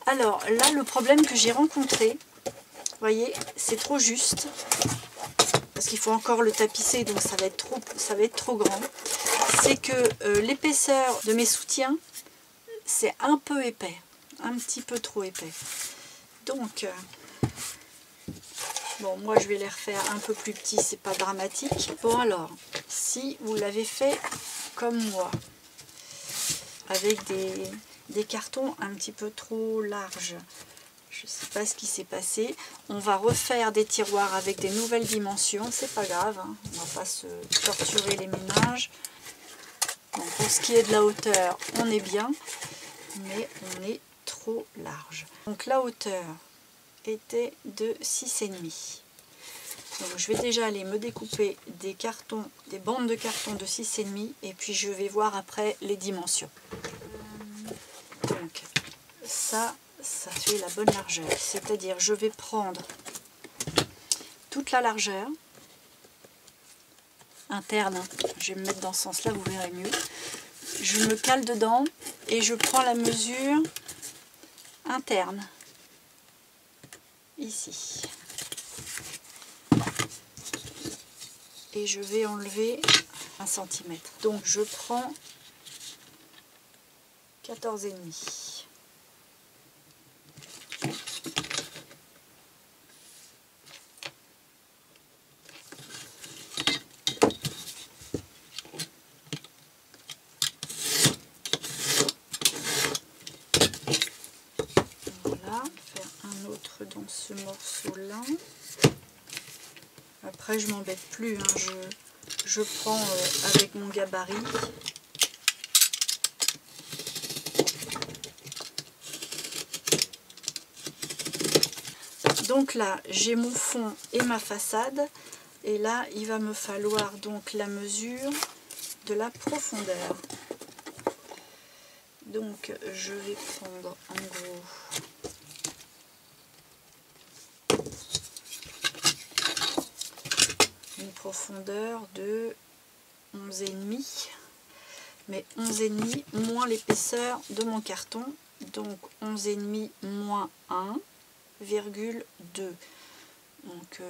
S1: Alors là, le problème que j'ai rencontré, vous voyez, c'est trop juste parce qu'il faut encore le tapisser, donc ça va être trop grand. C'est que l'épaisseur de mes soutiens, c'est un peu épais, un petit peu trop épais. Donc bon, moi je vais les refaire un peu plus petits, c'est pas dramatique. Bon alors, si vous l'avez fait comme moi, avec des cartons un petit peu trop larges, Je ne sais pas ce qui s'est passé. On va refaire des tiroirs avec des nouvelles dimensions. C'est pas grave, hein. On va pas se torturer les méninges. Bon, pour ce qui est de la hauteur, on est bien, mais on est trop large. Donc la hauteur était de 6,5. Donc je vais déjà aller me découper des cartons, des bandes de carton de 6,5 et puis je vais voir après les dimensions. Donc ça fait la bonne largeur. C'est-à-dire je vais prendre toute la largeur interne, hein. Je vais me mettre dans ce sens-là, vous verrez mieux. Je me cale dedans et je prends la mesure interne, ici. Et je vais enlever 1 cm. Donc je prends 14,5. Voilà, faire un autre dans ce morceau-là. Après, je m'embête plus, hein. Je prends avec mon gabarit. Donc là, j'ai mon fond et ma façade. Et là, il va me falloir donc la mesure de la profondeur. Donc, je vais prendre en gros une profondeur de 11,5, mais 11,5 moins l'épaisseur de mon carton, donc 11,5 moins 1,2. Donc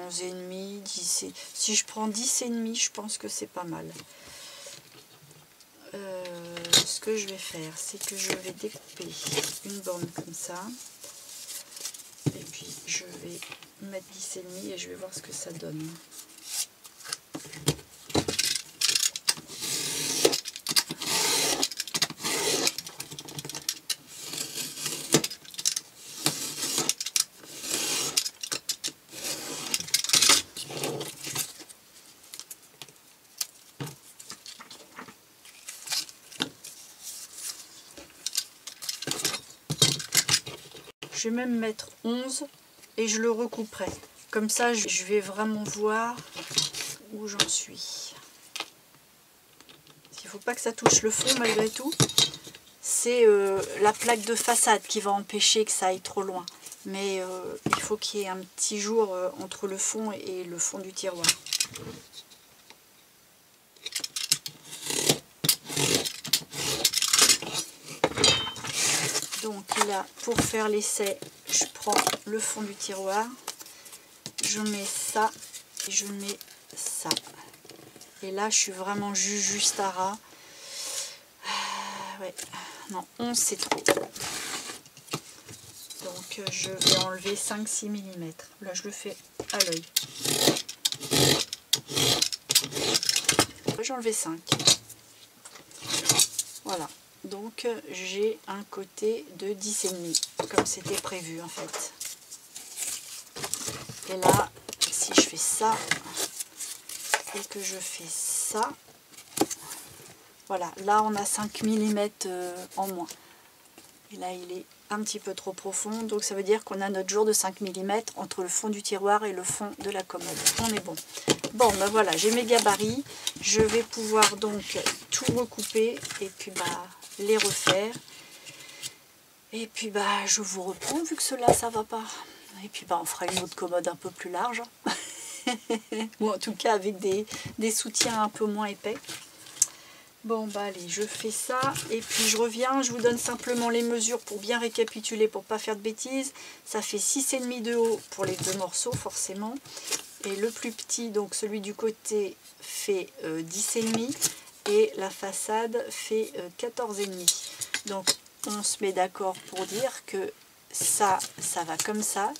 S1: 11,5, 10. Si je prends 10,5, je pense que c'est pas mal. Ce que je vais faire, c'est que je vais découper une bande comme ça. Et puis je vais mettre 10,5 et je vais voir ce que ça donne. Je vais même mettre 11 et je le recouperai. Comme ça, je vais vraiment voir où j'en suis. Il ne faut pas que ça touche le fond malgré tout. C'est la plaque de façade qui va empêcher que ça aille trop loin. Mais il faut qu'il y ait un petit jour entre le fond et le fond du tiroir. Donc là, pour faire l'essai, je prends le fond du tiroir, je mets ça et je mets ça. Et là, je suis vraiment juste à ras. Ouais, non, 11 c'est trop. Donc je vais enlever 5-6 mm. Là, je le fais à l'œil. J'ai enlevé 5. Voilà. Donc j'ai un côté de 10,5 comme c'était prévu en fait. Et là, si je fais ça et que je fais ça, voilà, là on a 5 mm en moins. Et là il est un petit peu trop profond, donc ça veut dire qu'on a notre jour de 5 mm entre le fond du tiroir et le fond de la commode. On est bon. Bon, ben voilà, j'ai mes gabarits. Je vais pouvoir donc tout recouper et puis les refaire. Et puis je vous reprends vu que cela ça va pas. Et puis on fera une autre commode un peu plus large. Ou en tout cas avec des soutiens un peu moins épais. Bon allez, je fais ça et puis je reviens, je vous donne simplement les mesures pour bien récapituler, pour pas faire de bêtises. Ça fait 6,5 de haut pour les deux morceaux forcément. Et le plus petit, donc celui du côté, fait 10,5 et la façade fait 14,5. Donc on se met d'accord pour dire que ça va comme ça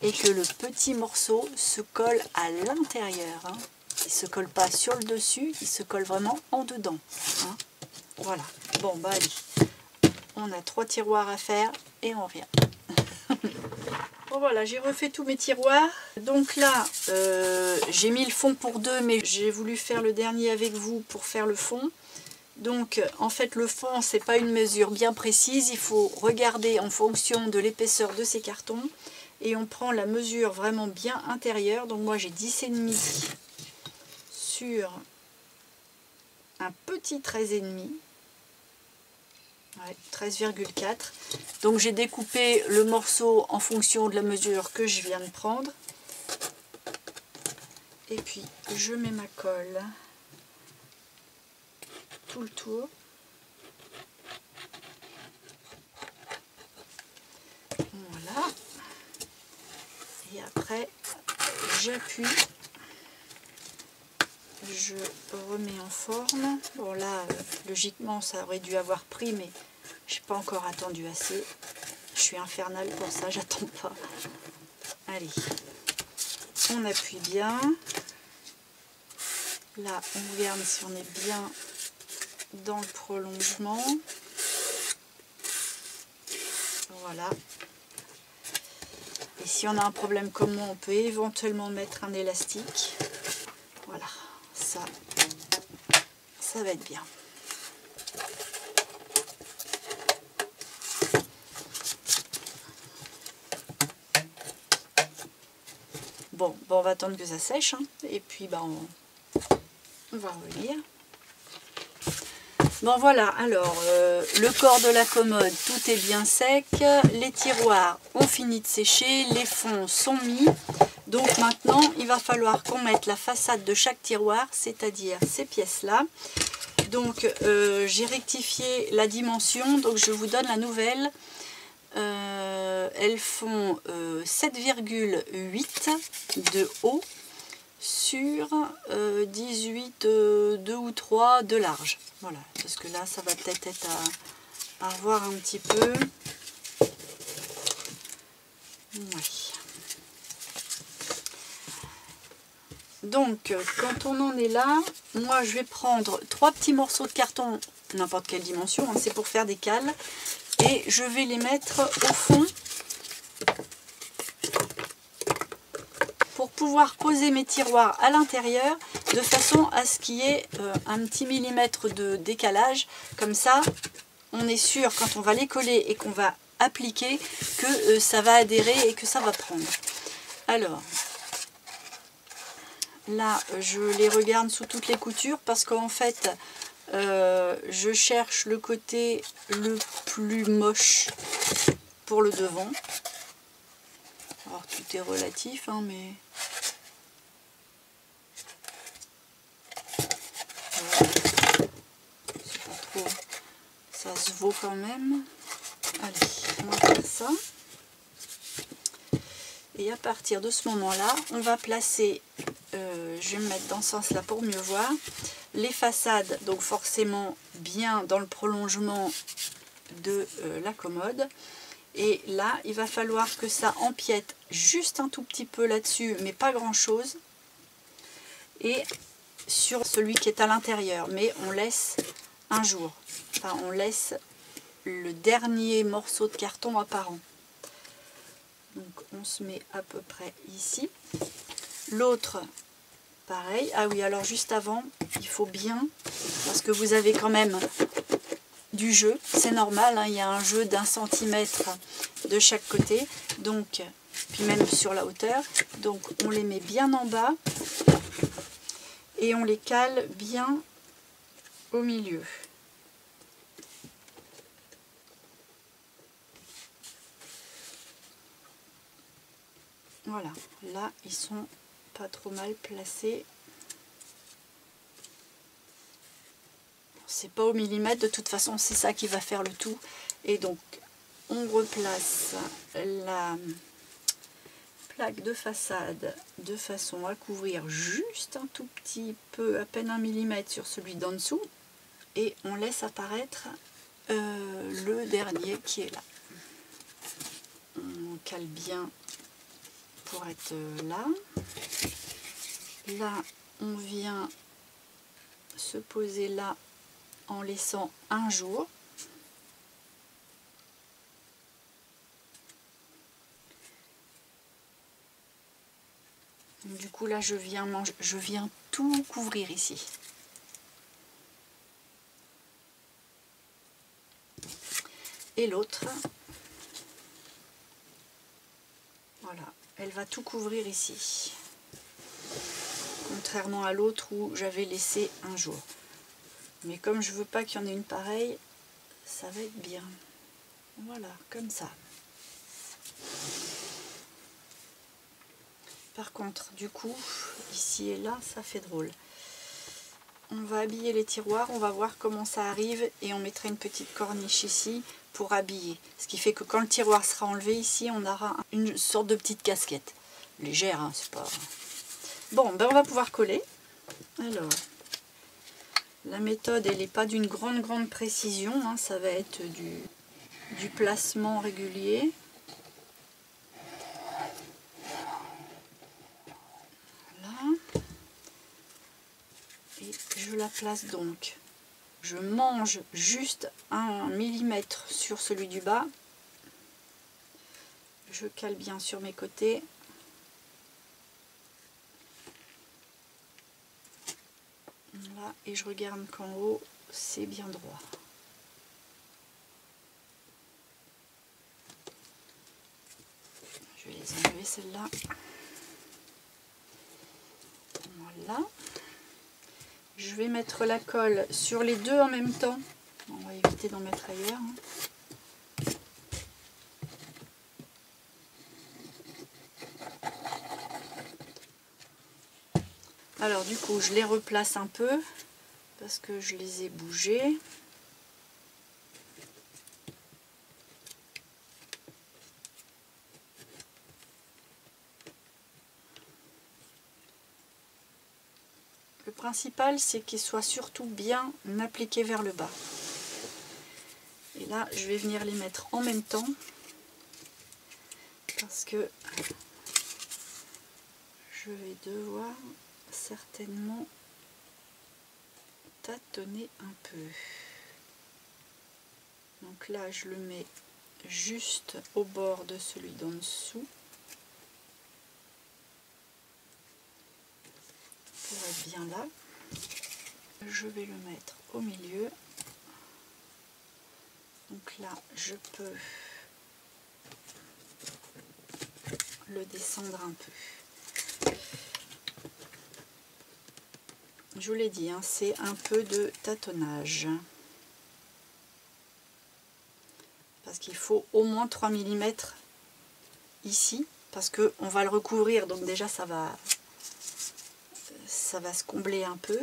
S1: et que le petit morceau se colle à l'intérieur. Hein. Il ne se colle pas sur le dessus, il se colle vraiment en dedans. Hein. Voilà. Bon allez, on a 3 tiroirs à faire et on revient. Bon voilà, j'ai refait tous mes tiroirs. Donc là, j'ai mis le fond pour deux, mais j'ai voulu faire le dernier avec vous pour faire le fond. Donc en fait le fond, c'est pas une mesure bien précise, il faut regarder en fonction de l'épaisseur de ces cartons. Et on prend la mesure vraiment bien intérieure. Donc moi j'ai 10,5 sur un petit 13,5. Ouais, 13,4. Donc j'ai découpé le morceau en fonction de la mesure que je viens de prendre. Et puis je mets ma colle tout le tour. Voilà. Et après j'appuie. Je remets en forme. Bon là, logiquement ça aurait dû avoir pris, mais j'ai pas encore attendu assez. Je suis infernale pour ça, j'attends pas. Allez, on appuie bien. Là, on regarde si on est bien dans le prolongement. Voilà. Et si on a un problème comme moi, on peut éventuellement mettre un élastique. Voilà, ça va être bien. Bon, on va attendre que ça sèche, hein, et puis on va revenir. Bon voilà, alors le corps de la commode, tout est bien sec, les tiroirs ont fini de sécher, les fonds sont mis. Donc maintenant, il va falloir qu'on mette la façade de chaque tiroir, c'est-à-dire ces pièces-là. Donc j'ai rectifié la dimension, donc je vous donne la nouvelle. Elles font 7,8 de haut sur 18, 2 ou 3 de large. Voilà, parce que là, ça va peut-être être à revoir un petit peu. Oui. Donc, quand on en est là, moi, je vais prendre 3 petits morceaux de carton, n'importe quelle dimension, hein, c'est pour faire des cales, et je vais les mettre au fond pour pouvoir poser mes tiroirs à l'intérieur de façon à ce qu'il y ait un petit millimètre de décalage. Comme ça, on est sûr quand on va les coller et qu'on va appliquer que ça va adhérer et que ça va prendre. Alors, là, je les regarde sous toutes les coutures parce qu'en fait, je cherche le côté le plus moche pour le devant. Alors, tout est relatif, hein, mais... c'est pas trop... ça se vaut quand même. Allez, on va faire ça. Et à partir de ce moment-là, on va placer, je vais me mettre dans ce sens-là pour mieux voir, les façades, donc forcément bien dans le prolongement de la commode. Et là, il va falloir que ça empiète juste un tout petit peu là-dessus, mais pas grand-chose. Et sur celui qui est à l'intérieur, mais on laisse un jour. Enfin, on laisse le dernier morceau de carton apparent. Donc on se met à peu près ici. L'autre, pareil. Ah oui, alors juste avant, il faut bien, parce que vous avez quand même du jeu, c'est normal, hein, il y a un jeu d'1 centimètre de chaque côté, donc, puis même sur la hauteur. Donc on les met bien en bas et on les cale bien au milieu. Voilà, là ils sont pas trop mal placés. C'est pas au millimètre, de toute façon c'est ça qui va faire le tout. Et donc on replace la plaque de façade de façon à couvrir juste un tout petit peu, à peine 1 millimètre sur celui d'en dessous. Et on laisse apparaître le dernier qui est là. On cale bien pour être là. Là, on vient se poser là en laissant un jour. Du coup là je viens tout couvrir ici. Et l'autre, voilà, elle va tout couvrir ici. Contrairement à l'autre où j'avais laissé un jour. Mais comme je veux pas qu'il y en ait une pareille, ça va être bien. Voilà, comme ça. Par contre, du coup, ici et là, ça fait drôle. On va habiller les tiroirs, on va voir comment ça arrive et on mettra une petite corniche ici pour habiller. Ce qui fait que quand le tiroir sera enlevé ici, on aura une sorte de petite casquette. Légère, hein, c'est pas... Bon, ben on va pouvoir coller. Alors, la méthode, elle n'est pas d'une grande précision, hein, ça va être du placement régulier. Et je la place donc, je mange juste 1 millimètre sur celui du bas, je cale bien sur mes côtés, voilà, et je regarde qu'en haut c'est bien droit. Je vais les enlever celles-là, voilà. Je vais mettre la colle sur les deux en même temps. On va éviter d'en mettre ailleurs. Alors du coup, je les replace un peu parce que je les ai bougés. Le principal, c'est qu'il soit surtout bien appliqué vers le bas. Et là, je vais venir les mettre en même temps parce que je vais devoir certainement tâtonner un peu. Donc là, je le mets juste au bord de celui d'en dessous pour être bien là. Je vais le mettre au milieu. Donc là, je peux le descendre un peu. Je vous l'ai dit, hein, c'est un peu de tâtonnage. Parce qu'il faut au moins 3 mm ici, parce qu'on va le recouvrir, donc déjà ça va se combler un peu.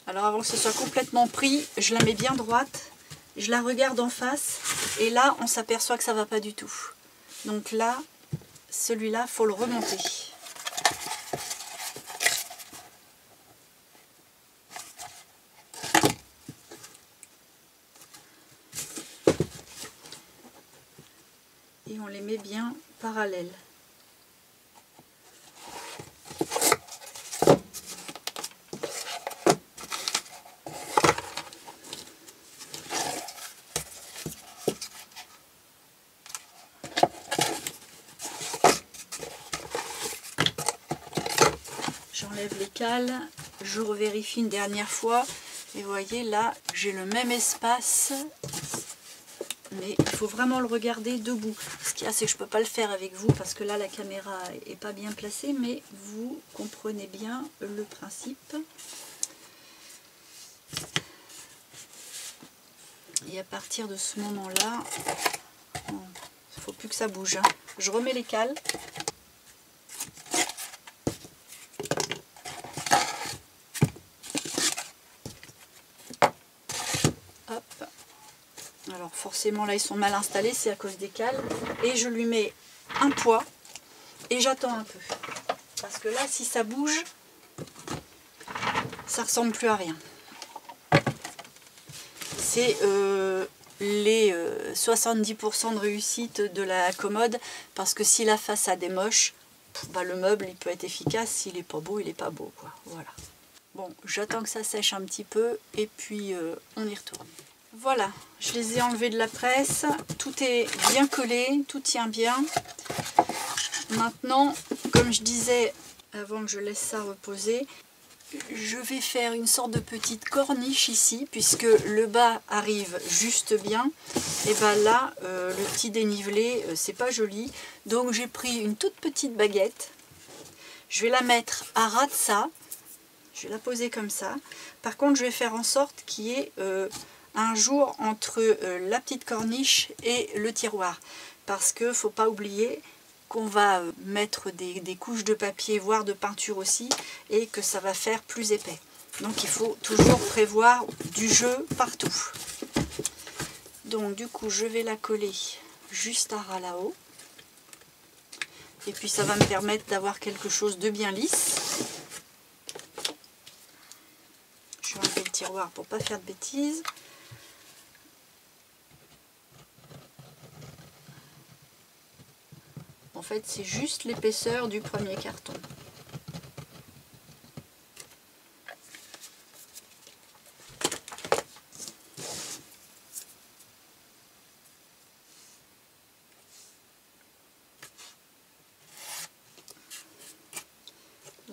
S1: Alors avant que ce soit complètement pris, je la mets bien droite, je la regarde en face et là on s'aperçoit que ça va pas du tout. Donc là, celui-là, faut le remonter. Et on les met bien parallèles. J'enlève les cales, je revérifie une dernière fois et vous voyez là j'ai le même espace, mais il faut vraiment le regarder debout. Ce qu'il y a, c'est que je ne peux pas le faire avec vous parce que là la caméra n'est pas bien placée, mais vous comprenez bien le principe. Et à partir de ce moment là, il ne faut plus que ça bouge, hein. Je remets les cales. Alors forcément là ils sont mal installés, c'est à cause des cales. Et je lui mets un poids et j'attends un peu. Parce que là si ça bouge, ça ressemble plus à rien. C'est les 70% de réussite de la commode, parce que si la façade est moche, bah, le meuble il peut être efficace, s'il n'est pas beau, il n'est pas beau, quoi. Voilà. Bon, j'attends que ça sèche un petit peu et puis on y retourne. Voilà, je les ai enlevés de la presse, tout est bien collé, tout tient bien. Maintenant, comme je disais avant que je laisse ça reposer, je vais faire une sorte de petite corniche ici, puisque le bas arrive juste bien. Et bien là, le petit dénivelé, c'est pas joli. Donc j'ai pris une toute petite baguette. Je vais la mettre à ras de ça. Je vais la poser comme ça. Par contre, je vais faire en sorte qu'il y ait un jour entre la petite corniche et le tiroir. Parce que faut pas oublier qu'on va mettre des couches de papier, voire de peinture aussi, et que ça va faire plus épais. Donc il faut toujours prévoir du jeu partout. Donc du coup je vais la coller juste à ras là-haut. Et puis ça va me permettre d'avoir quelque chose de bien lisse. Je vais enlever le tiroir pour pas faire de bêtises. En fait, c'est juste l'épaisseur du premier carton.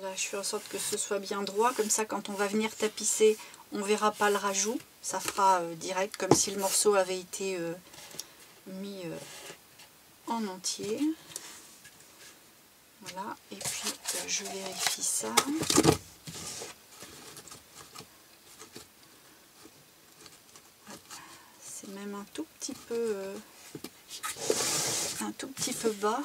S1: Là, je fais en sorte que ce soit bien droit, comme ça quand on va venir tapisser, on ne verra pas le rajout. Ça fera direct, comme si le morceau avait été mis en entier. Voilà, et puis je vérifie ça. C'est même un tout petit peu bas.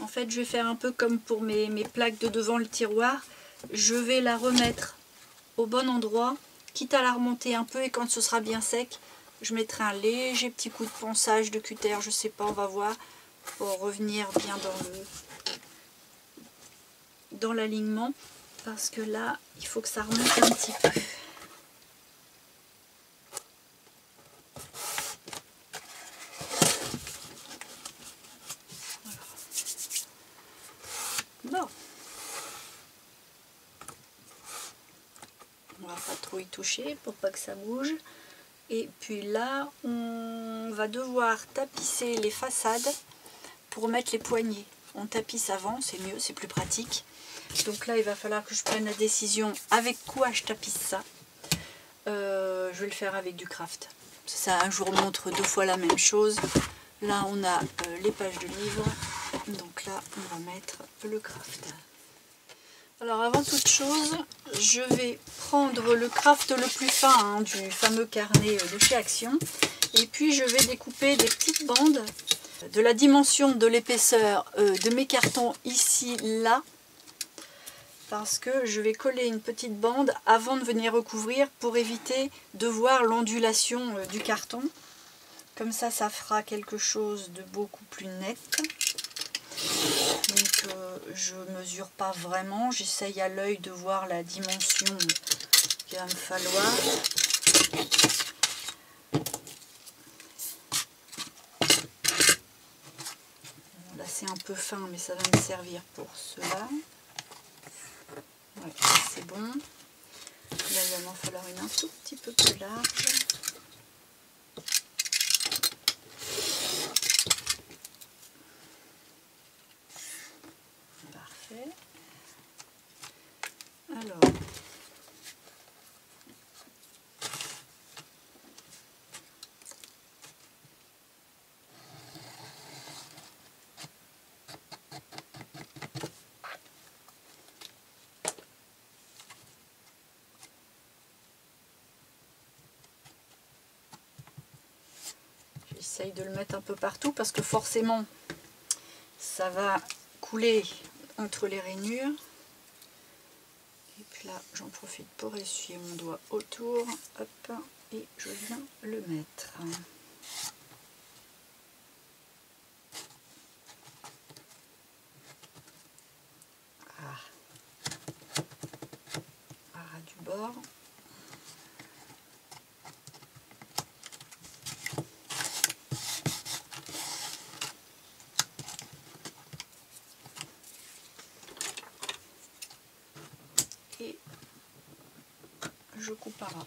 S1: En fait, je vais faire un peu comme pour mes plaques de devant le tiroir. Je vais la remettre au bon endroit, quitte à la remonter un peu, et quand ce sera bien sec, je mettrai un léger petit coup de ponçage de cutter, je sais pas, on va voir, pour revenir bien dans l'alignement, parce que là, il faut que ça remonte un petit peu. Bon. On va pas trop y toucher pour pas que ça bouge. Et puis là, on va devoir tapisser les façades pour mettre les poignées. On tapisse avant, c'est mieux, c'est plus pratique. Donc là, il va falloir que je prenne la décision avec quoi je tapisse ça. Je vais le faire avec du craft. Ça, je vous remontre 2 fois la même chose. Là, on a les pages de livres. Donc là, on va mettre le craft. Alors avant toute chose, je vais prendre le craft le plus fin, hein, du fameux carnet de chez Action. Et puis je vais découper des petites bandes de la dimension de l'épaisseur de mes cartons ici, là. Parce que je vais coller une petite bande avant de venir recouvrir pour éviter de voir l'ondulation du carton. Comme ça, ça fera quelque chose de beaucoup plus net. Donc je mesure pas vraiment, j'essaye à l'œil de voir la dimension qu'il va me falloir. Bon, là c'est un peu fin, mais ça va me servir pour cela. Ouais, c'est bon. Là il va m'en falloir une un tout petit peu plus large. Parfait. Alors, j'essaye de le mettre un peu partout parce que forcément ça va couler entre les rainures. Et puis là j'en profite pour essuyer mon doigt autour, hop, et je viens le mettre. je coupe un ras.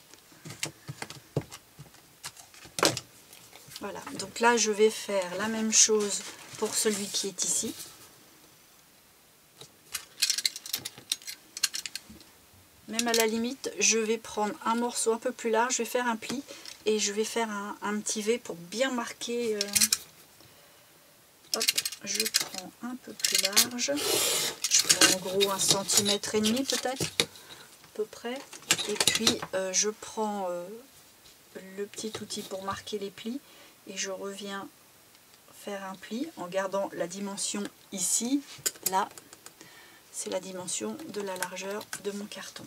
S1: Voilà, donc là je vais faire la même chose pour celui qui est ici. Même à la limite, je vais prendre un morceau un peu plus large, je vais faire un pli et je vais faire un petit V pour bien marquer. Hop, je prends un peu plus large, je prends en gros 1,5 cm peut-être, à peu près. Et puis je prends le petit outil pour marquer les plis et je reviens faire un pli en gardant la dimension ici, là, c'est la dimension de la largeur de mon carton.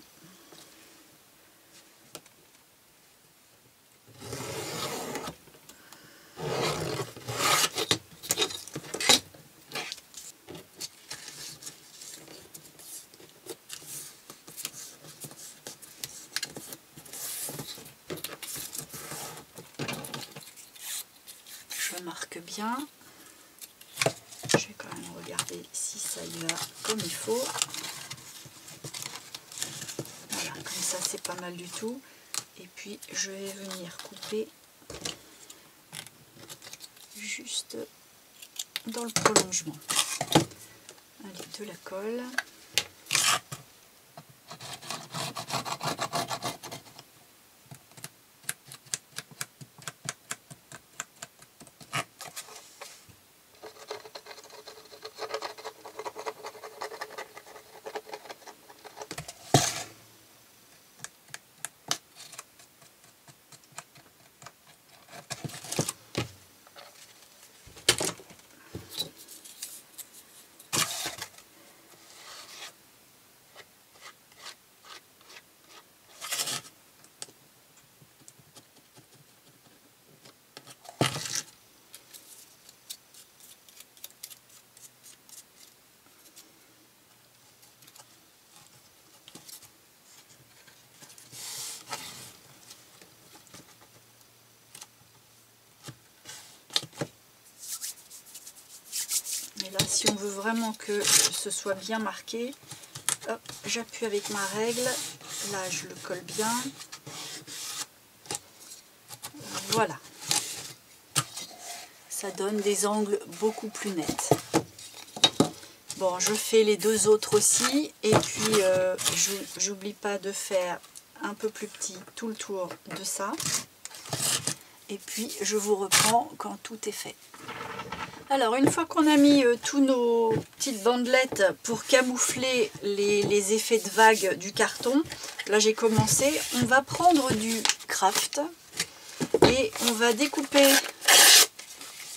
S1: Je marque bien. Je vais quand même regarder si ça y va comme il faut. Voilà, comme ça c'est pas mal du tout. Et puis je vais venir couper juste dans le prolongement. Allez, de la colle. Et là, si on veut vraiment que ce soit bien marqué, hop, j'appuie avec ma règle. Là, je le colle bien. Voilà. Ça donne des angles beaucoup plus nets. Bon, je fais les deux autres aussi. Et puis, j'oublie pas de faire un peu plus petit tout le tour de ça. Et puis, je vous reprends quand tout est fait. Alors, une fois qu'on a mis tous nos petites bandelettes pour camoufler les effets de vague du carton, là j'ai commencé, on va prendre du craft et on va découper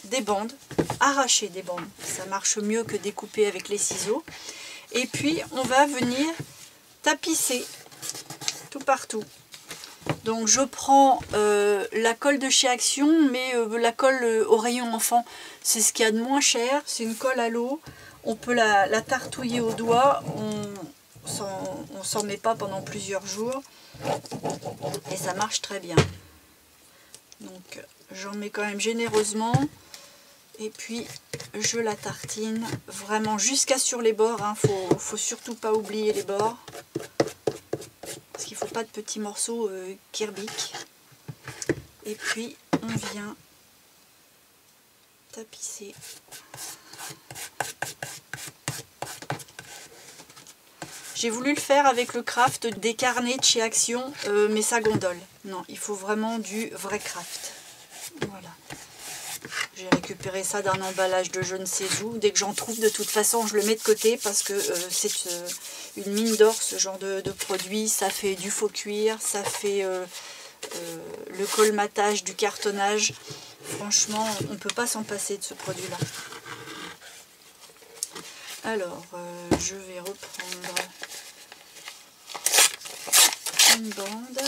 S1: des bandes, arracher des bandes, ça marche mieux que découper avec les ciseaux. Et puis on va venir tapisser tout partout. Donc je prends la colle de chez Action, mais la colle au rayon enfant, c'est ce qu'il y a de moins cher. C'est une colle à l'eau, on peut la tartouiller au doigt, on s'en met pas pendant plusieurs jours et ça marche très bien. Donc j'en mets quand même généreusement et puis je la tartine vraiment jusqu'à sur les bords, hein. Faut surtout pas oublier les bords. Parce qu'il ne faut pas de petits morceaux qui rebiquent. Et puis on vient tapisser. J'ai voulu le faire avec le craft des carnets de chez Action, mais ça gondole. Non, il faut vraiment du vrai craft. Voilà. J'ai récupéré ça d'un emballage de je ne sais où. Dès que j'en trouve, de toute façon, je le mets de côté parce que c'est une mine d'or, ce genre de produit. Ça fait du faux cuir, ça fait le colmatage, du cartonnage. Franchement, on ne peut pas s'en passer de ce produit-là. Alors, je vais reprendre une bande.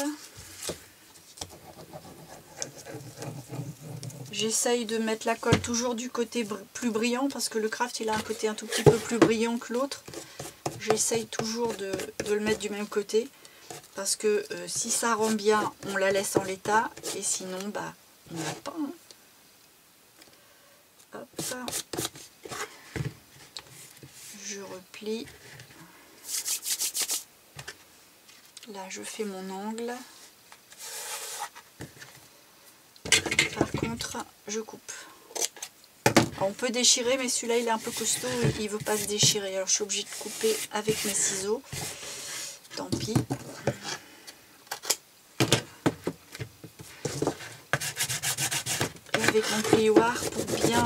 S1: J'essaye de mettre la colle toujours du côté plus brillant parce que le craft il a un côté un tout petit peu plus brillant que l'autre. J'essaye toujours de le mettre du même côté parce que si ça rend bien, on la laisse en l'état et sinon, bah, on n'a pas. Hein. Hop. Je replie. Là je fais mon angle. Par contre je coupe. Alors, on peut déchirer, mais celui-là il est un peu costaud et il ne veut pas se déchirer. Alors je suis obligée de couper avec mes ciseaux. Tant pis. Et avec mon plioir pour bien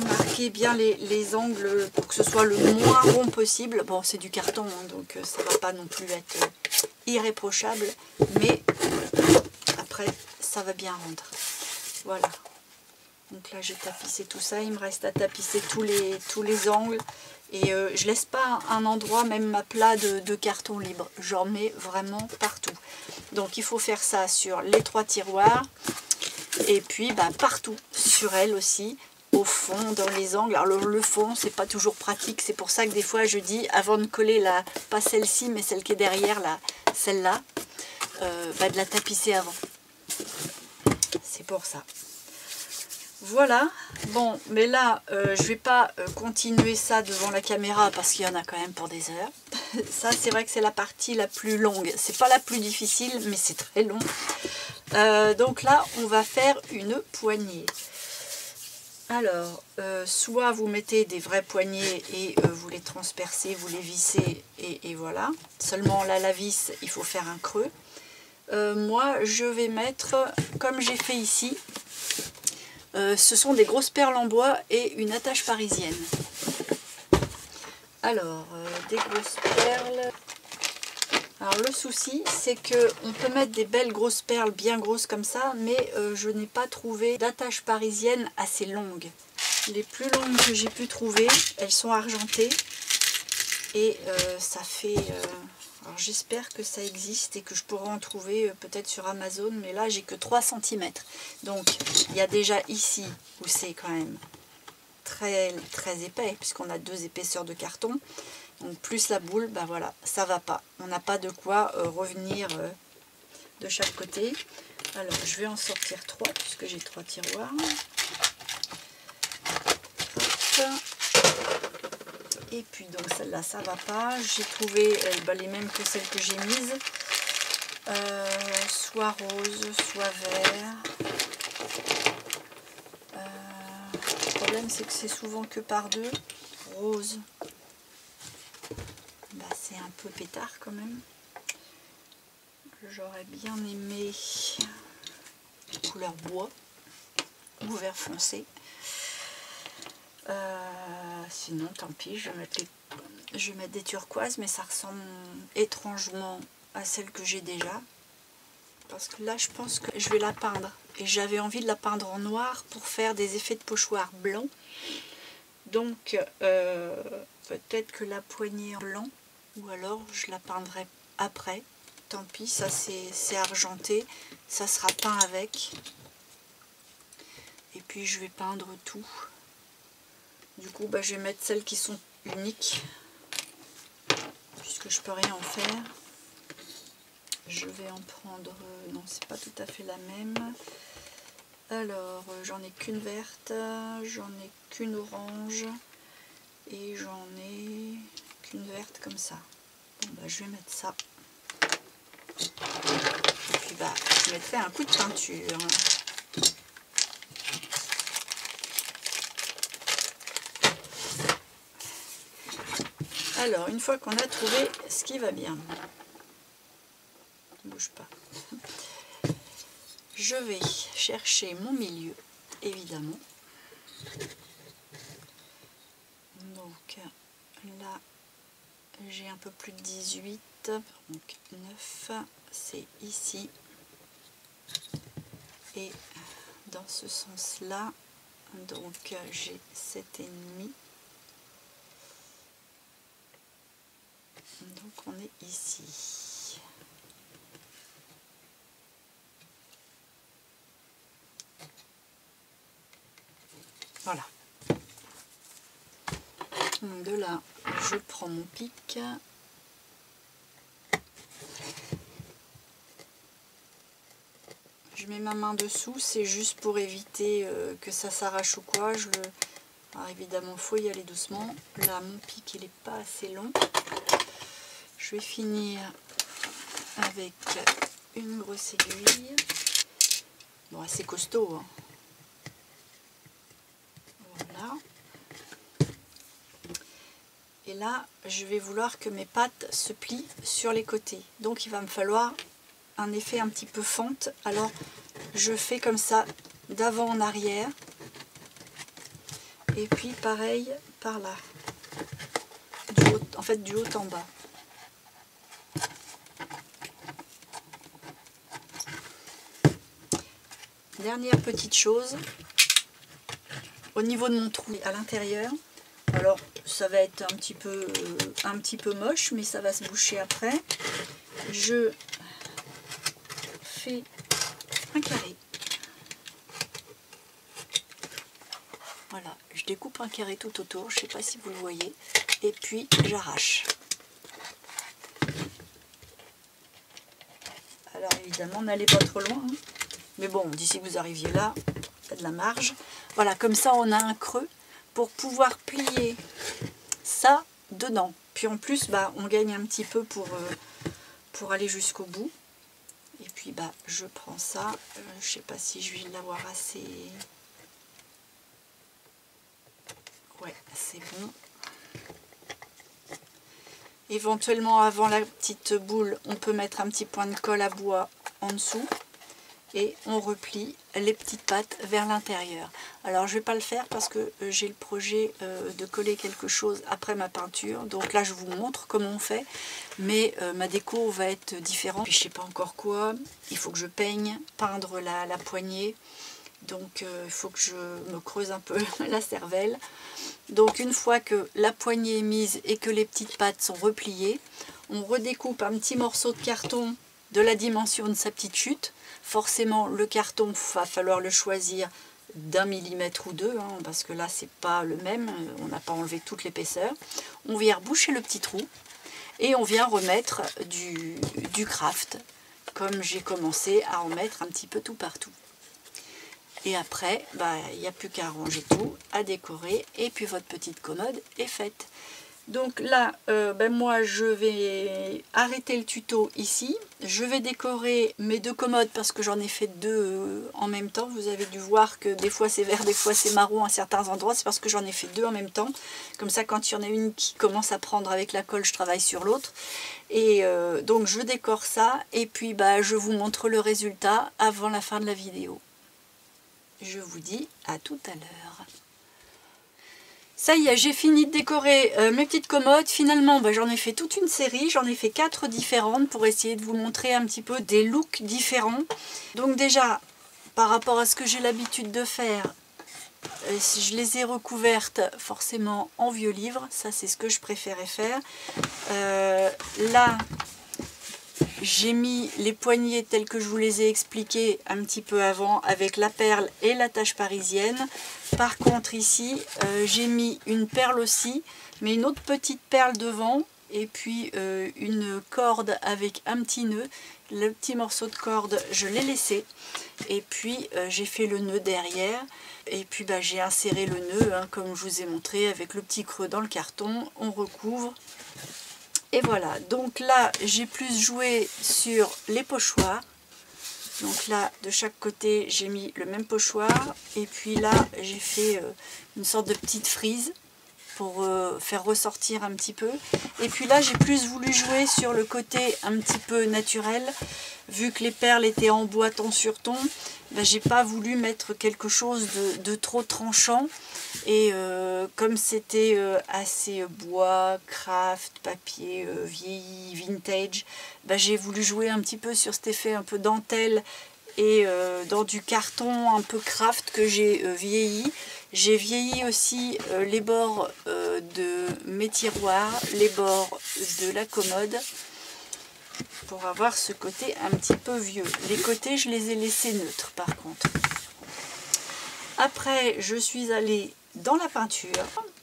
S1: marquer bien les angles pour que ce soit le moins rond possible. Bon, c'est du carton, hein, donc ça va pas non plus être irréprochable, mais après ça va bien rendre. Voilà. Donc là j'ai tapissé tout ça, il me reste à tapisser tous les angles. Et je laisse pas un endroit, même à plat de carton libre. J'en mets vraiment partout. Donc il faut faire ça sur les 3 tiroirs. Et puis bah, partout, sur elle aussi, au fond, dans les angles. Alors le fond, c'est pas toujours pratique. C'est pour ça que des fois je dis, avant de coller, pas celle-ci, mais celle qui est derrière, celle-là, de la tapisser avant. C'est pour ça. Voilà, bon, mais là, je vais pas continuer ça devant la caméra parce qu'il y en a quand même pour des heures. Ça, c'est vrai que c'est la partie la plus longue. C'est pas la plus difficile, mais c'est très long. Donc là, on va faire une poignée. Alors, soit vous mettez des vrais poignets et vous les transpercez, vous les vissez et voilà. Seulement là, la vis, il faut faire un creux. Moi, je vais mettre, comme j'ai fait ici, ce sont des grosses perles en bois et une attache parisienne. Alors, des grosses perles. Alors le souci, c'est qu'on peut mettre des belles grosses perles bien grosses comme ça, mais je n'ai pas trouvé d'attache parisienne assez longue. Les plus longues que j'ai pu trouver, elles sont argentées et ça fait... alors j'espère que ça existe et que je pourrai en trouver peut-être sur Amazon, mais là j'ai que 3 cm. Donc il y a déjà ici où c'est quand même très épais, puisqu'on a 2 épaisseurs de carton. Donc plus la boule, ben voilà, ça va pas. On n'a pas de quoi revenir de chaque côté. Alors je vais en sortir 3 puisque j'ai 3 tiroirs. Hop. Et puis donc celle-là ça va pas. J'ai trouvé les mêmes que celles que j'ai mises. Soit rose, soit vert. Le problème c'est que c'est souvent que par 2. Rose. Bah, c'est un peu pétard quand même. J'aurais bien aimé couleur bois ou vert foncé. Sinon tant pis, je vais mettre des turquoises, mais ça ressemble étrangement à celle que j'ai déjà. Parce que là je pense que je vais la peindre. Et j'avais envie de la peindre en noir pour faire des effets de pochoir blanc. Donc peut-être que la poignée en blanc. Ou alors je la peindrai après. Tant pis, ça c'est argenté. Ça sera peint avec. Et puis je vais peindre tout. Du coup, bah, je vais mettre celles qui sont uniques. Puisque je peux rien en faire. Je vais en prendre... non, c'est pas tout à fait la même. Alors, j'en ai qu'une verte. J'en ai qu'une orange. Et j'en ai... une verte comme ça. Bon bah je vais mettre ça. Et puis bah je mettrai un coup de peinture. Alors une fois qu'on a trouvé ce qui va bien, ne bouge pas. Je vais chercher mon milieu, évidemment. Donc là j'ai un peu plus de 18, donc 9, c'est ici. Et dans ce sens-là, donc j'ai 7,5. Donc on est ici. Voilà. Donc de là, je prends mon pic. Je mets ma main dessous, c'est juste pour éviter que ça s'arrache ou quoi. Alors évidemment, il faut y aller doucement. Là, mon pic, il n'est pas assez long. Je je vais finir avec une grosse aiguille. Bon, assez costaud, hein. Voilà. Et là, je vais vouloir que mes pattes se plient sur les côtés. Donc, il va me falloir un effet un petit peu fente. Alors, je fais comme ça, d'avant en arrière. Et puis, pareil, par là. En fait, du haut en bas. Dernière petite chose. Au niveau de mon trou à l'intérieur. Alors, ça va être un petit peu moche, mais ça va se boucher après. Je fais un carré. Voilà, je découpe un carré tout autour, je ne sais pas si vous le voyez. Et puis, j'arrache. Alors, évidemment, n'allez pas trop loin. Hein. Mais bon, d'ici que vous arriviez là, il y a de la marge. Voilà, comme ça, on a un creux pour pouvoir plier ça dedans. Puis en plus, bah, on gagne un petit peu pour aller jusqu'au bout. Et puis, bah, je prends ça. Je sais pas si je vais l'avoir assez... Ouais, c'est bon. Éventuellement, avant la petite boule, on peut mettre un petit point de colle à bois en dessous. Et on replie les petites pattes vers l'intérieur. Alors je ne vais pas le faire parce que j'ai le projet de coller quelque chose après ma peinture. Donc là je vous montre comment on fait. Mais ma déco va être différente. Puis je ne sais pas encore quoi. Il faut que je peigne, peindre la poignée. Donc il faut que je me creuse un peu la cervelle. Donc une fois que la poignée est mise et que les petites pattes sont repliées, on redécoupe un petit morceau de carton de la dimension de sa petite chute. Forcément, le carton, va falloir le choisir d'1 millimètre ou 2, hein, parce que là, c'est pas le même. On n'a pas enlevé toute l'épaisseur. On vient reboucher le petit trou et on vient remettre du craft, comme j'ai commencé à en mettre un petit peu tout partout. Et après, bah, il n'y a plus qu'à arranger tout, à décorer, et puis votre petite commode est faite. Donc là, moi je vais arrêter le tuto ici. Je vais décorer mes deux commodes parce que j'en ai fait deux en même temps. Vous avez dû voir que des fois c'est vert, des fois c'est marron à certains endroits. C'est parce que j'en ai fait deux en même temps. Comme ça, quand il y en a une qui commence à prendre avec la colle, je travaille sur l'autre. Et donc je décore ça et puis bah, je vous montre le résultat avant la fin de la vidéo. Je vous dis à tout à l'heure. Ça y est, j'ai fini de décorer mes petites commodes. Finalement, bah, j'en ai fait toute une série. J'en ai fait 4 différentes pour essayer de vous montrer un petit peu des looks différents. Donc déjà, par rapport à ce que j'ai l'habitude de faire, je les ai recouvertes forcément en vieux livre. Ça, c'est ce que je préférais faire. Là, j'ai mis les poignées telles que je vous les ai expliquées un petit peu avant avec la perle et la tache parisienne. Par contre ici, j'ai mis une perle aussi, mais une autre petite perle devant et puis une corde avec un petit nœud. Le petit morceau de corde, je l'ai laissé et puis j'ai fait le nœud derrière. Et puis bah, j'ai inséré le nœud, hein, comme je vous ai montré, avec le petit creux dans le carton. On recouvre. Et voilà, donc là j'ai plus joué sur les pochoirs. Donc là de chaque côté j'ai mis le même pochoir. Et puis là j'ai fait une sorte de petite frise pour faire ressortir un petit peu. Et puis là j'ai plus voulu jouer sur le côté un petit peu naturel. Vu que les perles étaient en bois ton sur ton, ben, j'ai pas voulu mettre quelque chose de trop tranchant. Et comme c'était assez bois, craft, papier, vieilli, vintage, ben, j'ai voulu jouer un petit peu sur cet effet un peu dentelle et dans du carton un peu craft que j'ai vieilli. J'ai vieilli aussi les bords de mes tiroirs, les bords de la commode, pour avoir ce côté un petit peu vieux. Les côtés, je les ai laissés neutres par contre. Après, je suis allée dans la peinture.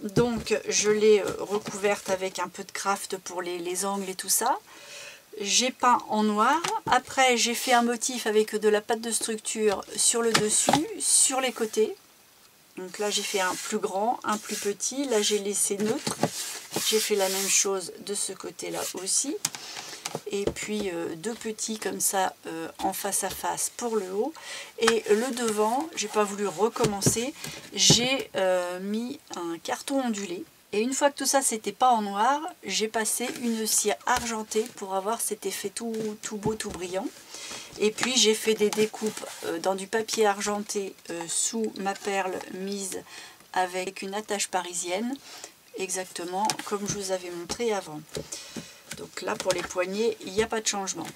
S1: Donc, je l'ai recouverte avec un peu de craft pour les angles et tout ça. J'ai peint en noir. Après, j'ai fait un motif avec de la pâte de structure sur le dessus, sur les côtés. Donc là, j'ai fait un plus grand, un plus petit. Là, j'ai laissé neutre. J'ai fait la même chose de ce côté-là aussi. Et puis deux petits comme ça en face à face pour le haut. Et le devant, j'ai pas voulu recommencer, j'ai mis un carton ondulé. Et une fois que tout ça c'était pas en noir, j'ai passé une cire argentée pour avoir cet effet tout beau, tout brillant. Et puis j'ai fait des découpes dans du papier argenté sous ma perle mise avec une attache parisienne, exactement comme je vous avais montré avant. Donc là pour les poignets, il n'y a pas de changement.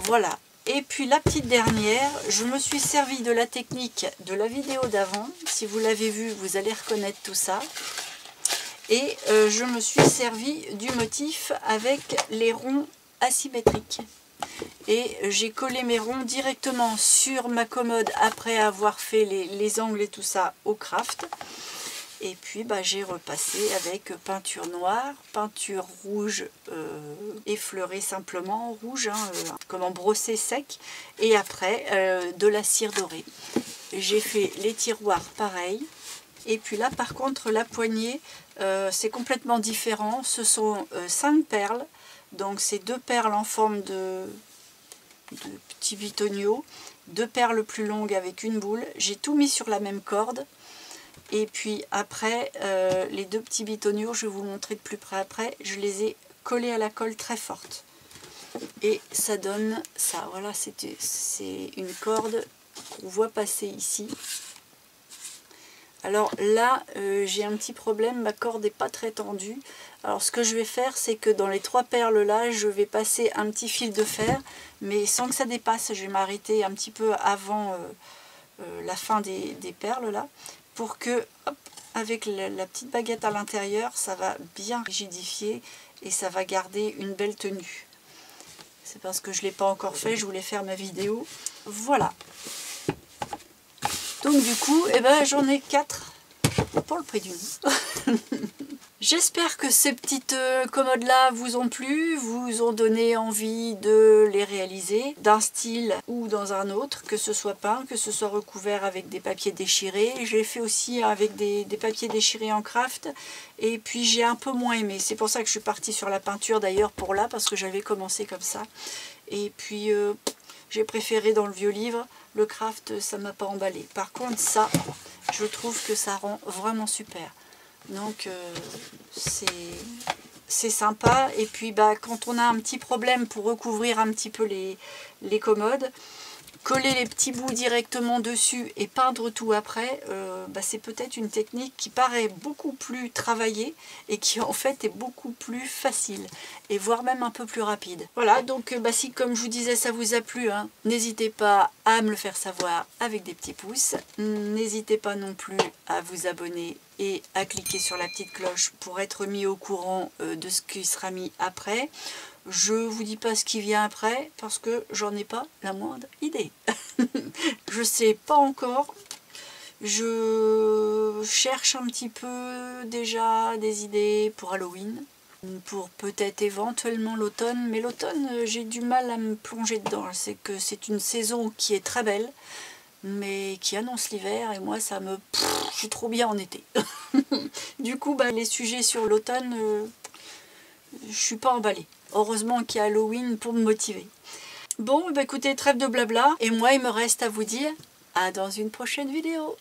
S1: Voilà. Et puis la petite dernière, je me suis servi de la technique de la vidéo d'avant. Si vous l'avez vu, vous allez reconnaître tout ça. Et je me suis servi du motif avec les ronds asymétriques. Et j'ai collé mes ronds directement sur ma commode après avoir fait les angles et tout ça au craft. Et puis j'ai repassé avec peinture noire, peinture rouge effleurée simplement, rouge, comment brosser sec, et après de la cire dorée. J'ai fait les tiroirs pareil. Et puis là par contre la poignée c'est complètement différent. Ce sont 5 perles, donc c'est 2 perles en forme de petits bitonio, 2 perles plus longues avec une boule. J'ai tout mis sur la même corde. Et puis après, les 2 petits bitonios, je vais vous montrer de plus près après, je les ai collés à la colle très forte. Et ça donne ça, voilà, c'est une corde qu'on voit passer ici. Alors là, j'ai un petit problème, ma corde n'est pas très tendue. Alors ce que je vais faire, c'est que dans les 3 perles là, je vais passer un petit fil de fer, mais sans que ça dépasse, je vais m'arrêter un petit peu avant la fin des perles là. Pour que, hop, avec la petite baguette à l'intérieur, ça va bien rigidifier et ça va garder une belle tenue. C'est parce que je ne l'ai pas encore fait, je voulais faire ma vidéo. Voilà. Donc du coup, j'en ai 4 pour le prix d'une. J'espère que ces petites commodes-là vous ont plu, vous ont donné envie de les réaliser d'un style ou dans un autre, que ce soit peint, que ce soit recouvert avec des papiers déchirés. J'ai fait aussi avec des papiers déchirés en craft et puis j'ai un peu moins aimé. C'est pour ça que je suis partie sur la peinture d'ailleurs pour là, parce que j'avais commencé comme ça. Et puis j'ai préféré dans le vieux livre, le craft ça m'a pas emballé. Par contre ça, je trouve que ça rend vraiment super. Donc c'est sympa. Et puis quand on a un petit problème pour recouvrir un petit peu les commodes, coller les petits bouts directement dessus et peindre tout après, c'est peut-être une technique qui paraît beaucoup plus travaillée et qui en fait est beaucoup plus facile et voire même un peu plus rapide. Voilà, donc si comme je vous disais ça vous a plu, n'hésitez pas à me le faire savoir avec des petits pouces. N'hésitez pas non plus à vous abonner et à cliquer sur la petite cloche pour être mis au courant de ce qui sera mis après. Je vous dis pas ce qui vient après parce que j'en ai pas la moindre idée. Je sais pas encore. Je cherche un petit peu déjà des idées pour Halloween, pour peut-être éventuellement l'automne, mais l'automne j'ai du mal à me plonger dedans. C'est que c'est une saison qui est très belle, mais qui annonce l'hiver et moi ça me... je suis trop bien en été. Du coup les sujets sur l'automne, je suis pas emballée. Heureusement qu'il y a Halloween pour me motiver. Bon, écoutez, trêve de blabla. Et moi, il me reste à vous dire à dans une prochaine vidéo.